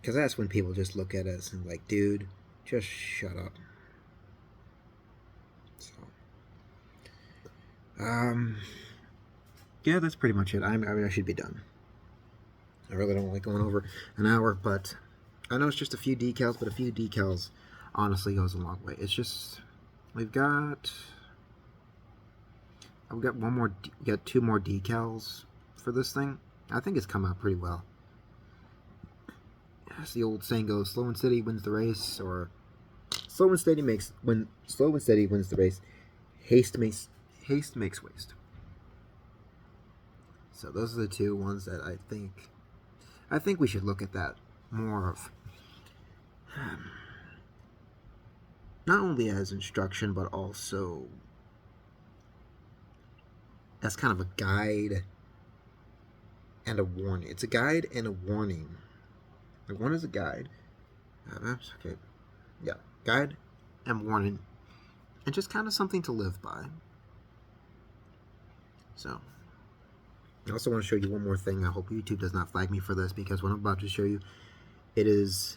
Because that's when people just look at us and like, dude, just shut up. So, yeah, that's pretty much it. I mean, I should be done. I really don't like going over an hour, but I know it's just a few decals, but a few decals honestly goes a long way. It's just we've got one more, we got 2 more decals for this thing. I think it's come out pretty well. As the old saying goes, slow and steady wins the race, or slow and steady wins the race. Haste makes waste. So those are the 2 ones that I think we should look at that more of, not only as instruction but also as kind of a guide and a warning. It's a guide and a warning. Like, one is a guide. Okay, yeah, guide and warning, and just kind of something to live by. So, I also want to show you one more thing. I hope YouTube does not flag me for this, because what I'm about to show you, it is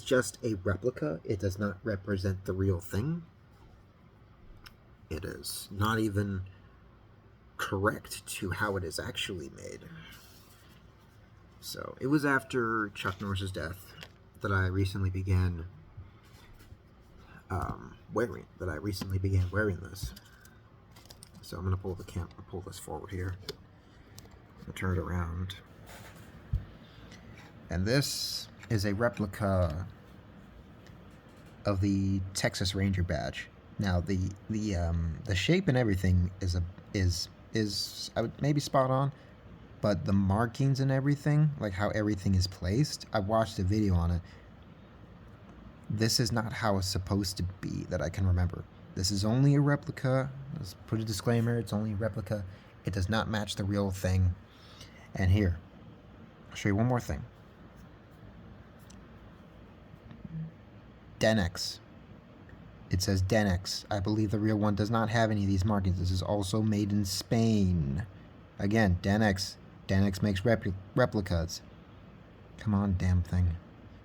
just a replica. It does not represent the real thing. It is not even correct to how it is actually made. So it was after Chuck Norris's death that I recently began wearing this. So I'm gonna pull this forward here. I'll turn it around, and this is a replica of the Texas Ranger badge. Now the shape and everything is I would maybe spot on, but the markings and everything, like how everything is placed, I watched a video on it. This is not how it's supposed to be that I can remember. This is only a replica. Let's put a disclaimer, it's only a replica. It does not match the real thing. And here, I'll show you one more thing. Denex. It says Denex. I believe the real one does not have any of these markings. This is also made in Spain. Again, Denex. Denex makes replicas. Come on, damn thing.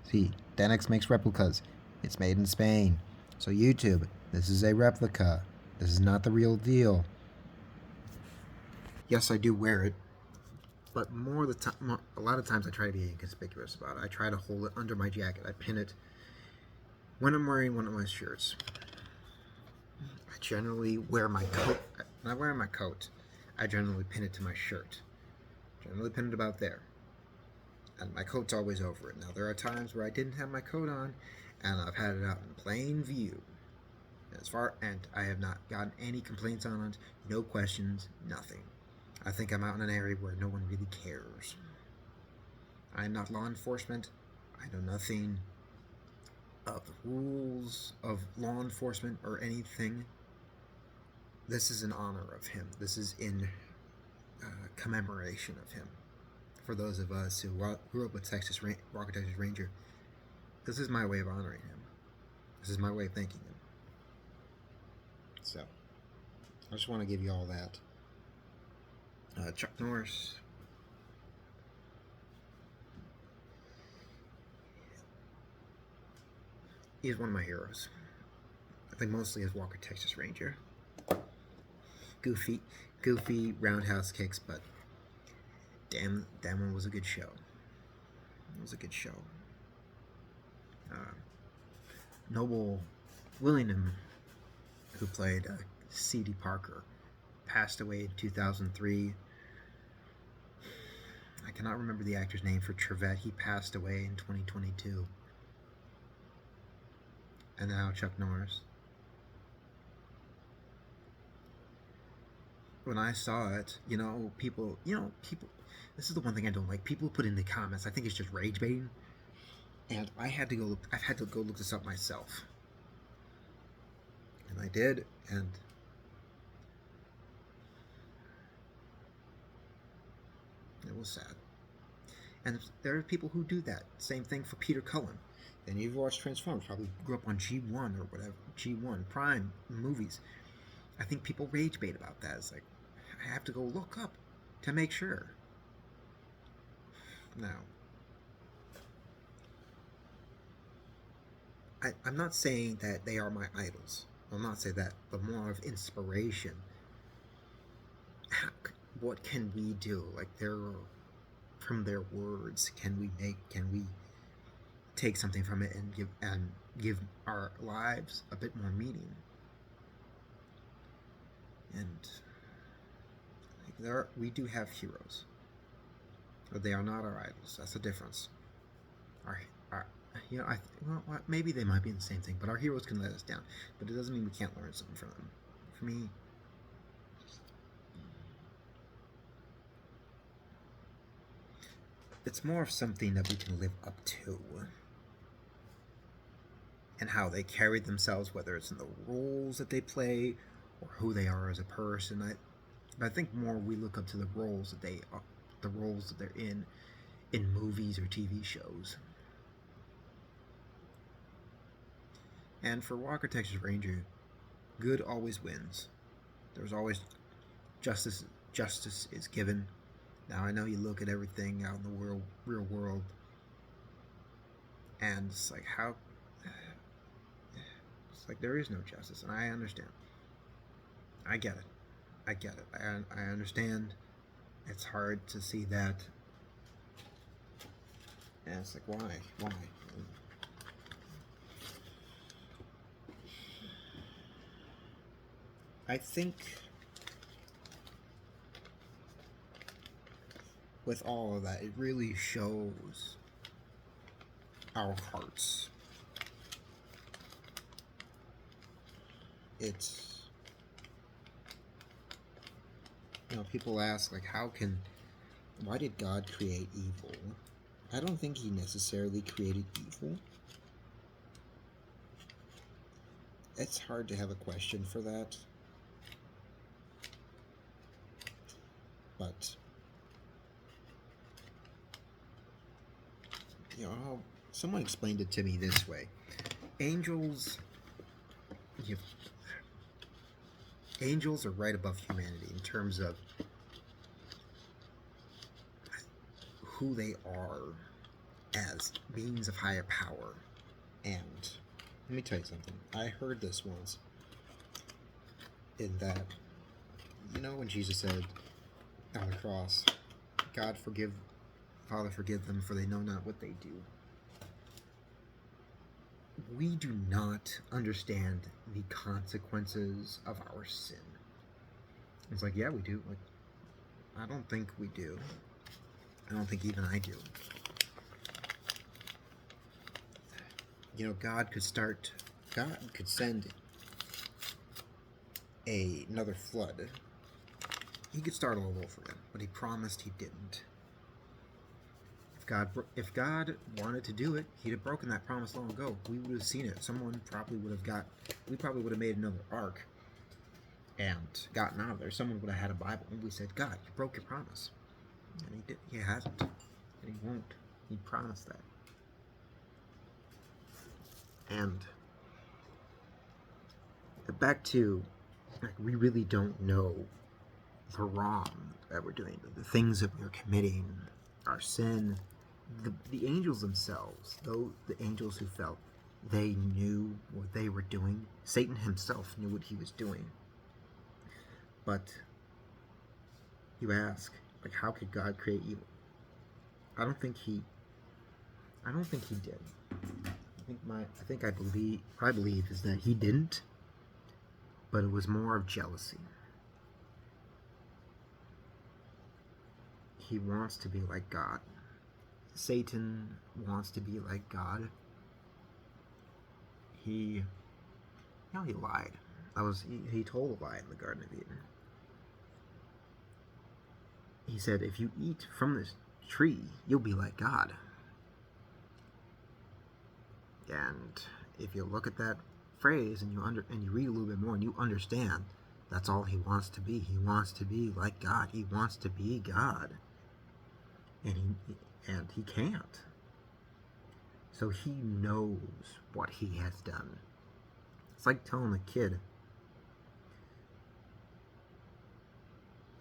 See, Denex makes replicas. It's made in Spain. So YouTube, this is a replica. This is not the real deal. Yes, I do wear it, but a lot of times I try to be inconspicuous about it. I try to hold it under my jacket. I pin it when I'm wearing one of my shirts. I generally wear my coat. When I'm wearing my coat, I generally pin it to my shirt. Generally pin it about there. And my coat's always over it. Now, there are times where I didn't have my coat on, and I've had it out in plain view. And I have not gotten any complaints on it, no questions, nothing. I think I'm out in an area where no one really cares. I'm not law enforcement. I know nothing of the rules of law enforcement or anything. This is in honor of him. This is in commemoration of him. For those of us who grew up with Walker Texas Ranger, this is my way of honoring him. This is my way of thanking him. So, I just want to give you all that. Chuck Norris. He's one of my heroes. I think mostly as Walker Texas Ranger. Goofy roundhouse kicks, but Damn, that one was a good show. It was a good show. Uh, Noble Willingham, who played C.D. Parker, passed away in 2003. I cannot remember the actor's name for Trevette. He passed away in 2022. And now Chuck Norris. When I saw it, people, this is the one thing I don't like. People put in the comments, I think it's just rage baiting. And I've had to go look this up myself. And I did, and it was sad. And there are people who do that. Same thing for Peter Cullen. And you've watched Transformers, probably grew up on G1 or whatever, G1, Prime movies. I think people rage bait about that. It's like, I have to go look up to make sure. Now, I'm not saying that they are my idols. I'll not say that, but more of inspiration. What can we do? Like, from their words, can we take something from it and give our lives a bit more meaning? And we do have heroes, but they are not our idols. That's the difference. Maybe they might be the same thing, but our heroes can let us down. But it doesn't mean we can't learn something from them. For me, it's more of something that we can live up to, and how they carry themselves, whether it's in the roles that they play or who they are as a person. I think more we look up to the roles that they're in movies or TV shows. And for Walker, Texas Ranger, good always wins. There's always justice. Justice is given. Now I know you look at everything out in the real world, and it's like it's like there is no justice, and I understand. I get it. I understand. It's hard to see that, and it's like why? I think with all of that, it really shows our hearts. It's, people ask, like, why did God create evil? I don't think he necessarily created evil. It's hard to have a question for that. But, someone explained it to me this way. Angels are right above humanity in terms of who they are as beings of higher power. And let me tell you something. I heard this once, in that, when Jesus said on the cross, Father, forgive them, for they know not what they do. We do not understand the consequences of our sin. It's like, yeah, we do. Like, I don't think we do. I don't think even I do. God could send another flood. He could start all over again, but he promised he didn't. If God wanted to do it, he'd have broken that promise long ago. We would have seen it. We probably would have made another ark and gotten out of there. Someone would have had a Bible, and we said, God, you broke your promise. And he hasn't. And he won't. He promised that. And back to, we really don't know the wrong that we're doing, the things that we're committing, our sin. The angels themselves, though, the angels who felt they knew what they were doing, Satan himself knew what he was doing. But you ask, Like, how could God create evil? I don't think he did. I believe is that he didn't, but it was more of jealousy. He wants to be like God. Satan wants to be like God. He lied. He told a lie in the Garden of Eden. He said, if you eat from this tree, you'll be like God. And if you look at that phrase and you read a little bit more and you understand, that's all he wants to be. He wants to be like God. He wants to be God. And he can't. So he knows what he has done. It's like telling a kid,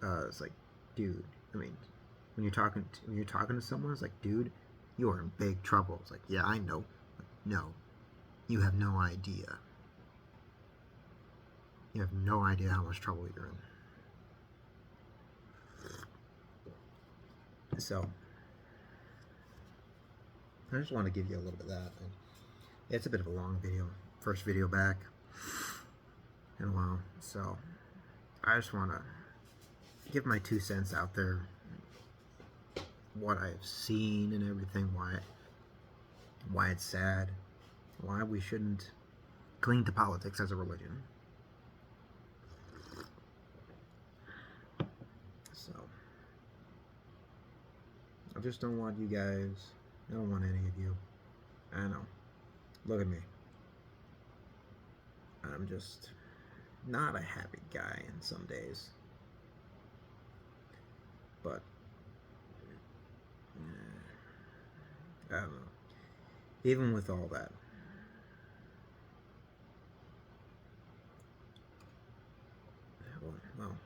it's like, dude, I mean, when you're talking to someone, it's like, dude, you are in big trouble. It's like, yeah, I know. No, you have no idea. You have no idea how much trouble you're in. So, I just want to give you a little bit of that. It's a bit of a long video. First video back in a while. So, I just want to give my 2 cents out there. What I've seen and everything. Why it's sad. Why we shouldn't cling to politics as a religion. So, I just don't want you guys, I don't want any of you. I know. Look at me. I'm just not a happy guy in some days. But, I don't know. Even with all that, well,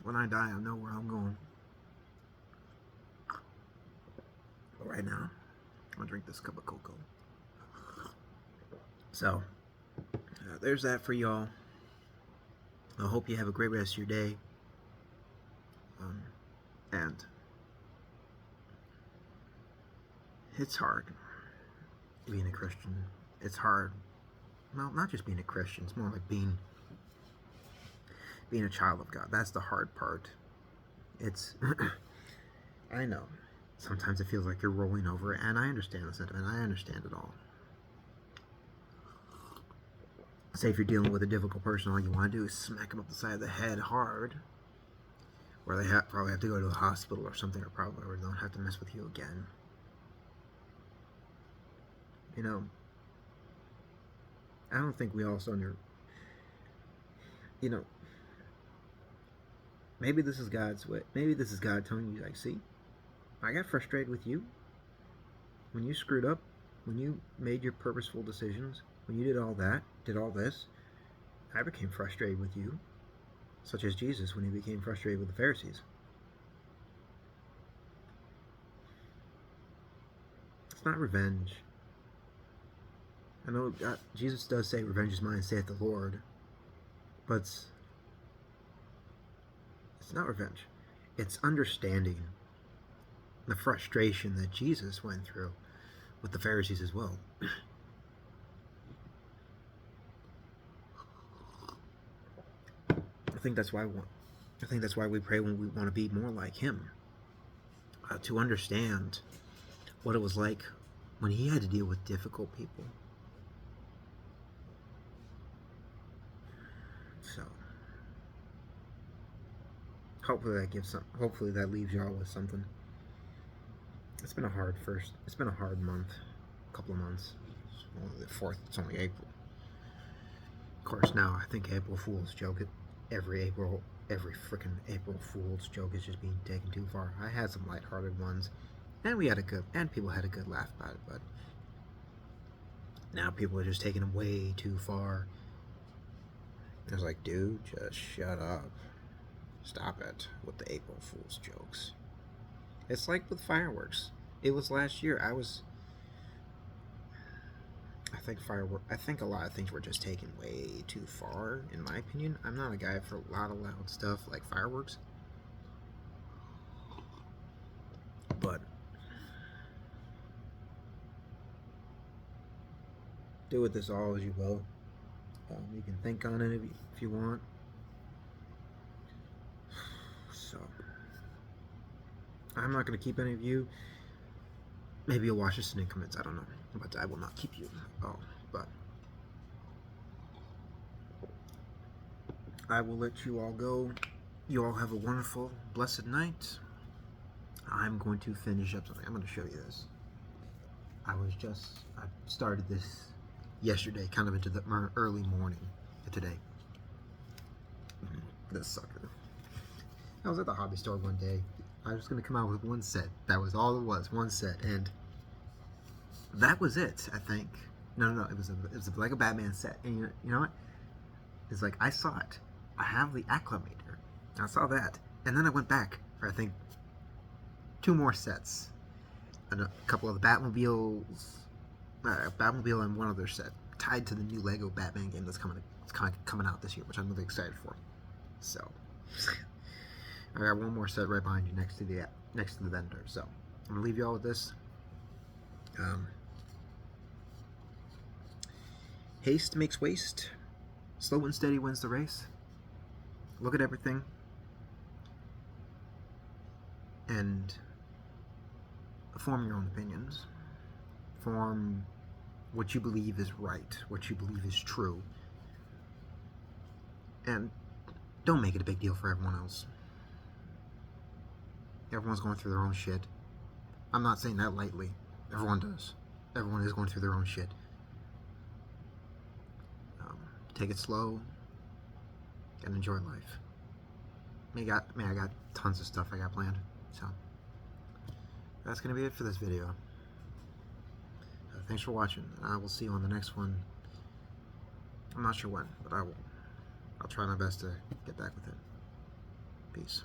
when I die, I know where I'm going. But right now, I'll drink this cup of cocoa. So, there's that for y'all. I hope you have a great rest of your day. And it's hard being a Christian. It's hard. Well, not just being a Christian. It's more like being a child of God. That's the hard part. It's I know. Sometimes it feels like you're rolling over, and I understand the sentiment. I understand it all. Say if you're dealing with a difficult person, all you want to do is smack them up the side of the head hard, or they probably have to go to the hospital or something, or probably don't have to mess with you again. You know, I don't think we also maybe this is God's way. Maybe this is God telling you, like, see, I got frustrated with you when you screwed up, when you made your purposeful decisions, when you did all this. I became frustrated with you, such as Jesus when he became frustrated with the Pharisees. It's not revenge. I know Jesus does say, revenge is mine, saith the Lord. But it's not revenge. It's understanding the frustration that Jesus went through with the Pharisees as well. I think that's why we pray when we want to be more like him. To understand what it was like when he had to deal with difficult people. So, hopefully that leaves y'all with something. It's been a hard month, couple of months. It's only the 4th, it's only April. Of course, now I think April Fool's joke, every freaking April Fool's joke is just being taken too far. I had some lighthearted ones, and people had a good laugh about it, but now people are just taking them way too far. I was like, dude, just shut up. Stop it with the April Fool's jokes. It's like with fireworks. It was last year. I think a lot of things were just taken way too far, in my opinion. I'm not a guy for a lot of loud stuff like fireworks. do with this all as you will. You can think on it if you want. So, I'm not going to keep any of you. Maybe you'll watch this in increments, I don't know. But I will not keep you. Oh, but I will let you all go. You all have a wonderful, blessed night. I'm going to finish up something. I'm going to show you this. I started this yesterday, kind of into the early morning of today. This sucker. I was at the hobby store one day. I was going to come out with one set. That was all it was, one set. And that was it, I think. No. It was a Lego Batman set. And you know what? It's like, I saw it. I have the Acclimator. I saw that. And then I went back for, I think, 2 more sets. And a couple of the Batmobiles. Batmobile and one other set tied to the new Lego Batman game that's coming out this year, which I'm really excited for. So, I got one more set right behind you next to the vendor. So, I'm gonna leave you all with this. Haste makes waste. Slow and steady wins the race. Look at everything and form your own opinions. Form what you believe is right, what you believe is true. And don't make it a big deal for everyone else. Everyone's going through their own shit. I'm not saying that lightly. Everyone does. Everyone is going through their own shit. Take it slow and enjoy life. I got tons of stuff I got planned. So that's gonna be it for this video. Thanks for watching. I will see you on the next one. I'm not sure when, but I'll try my best to get back with it. Peace.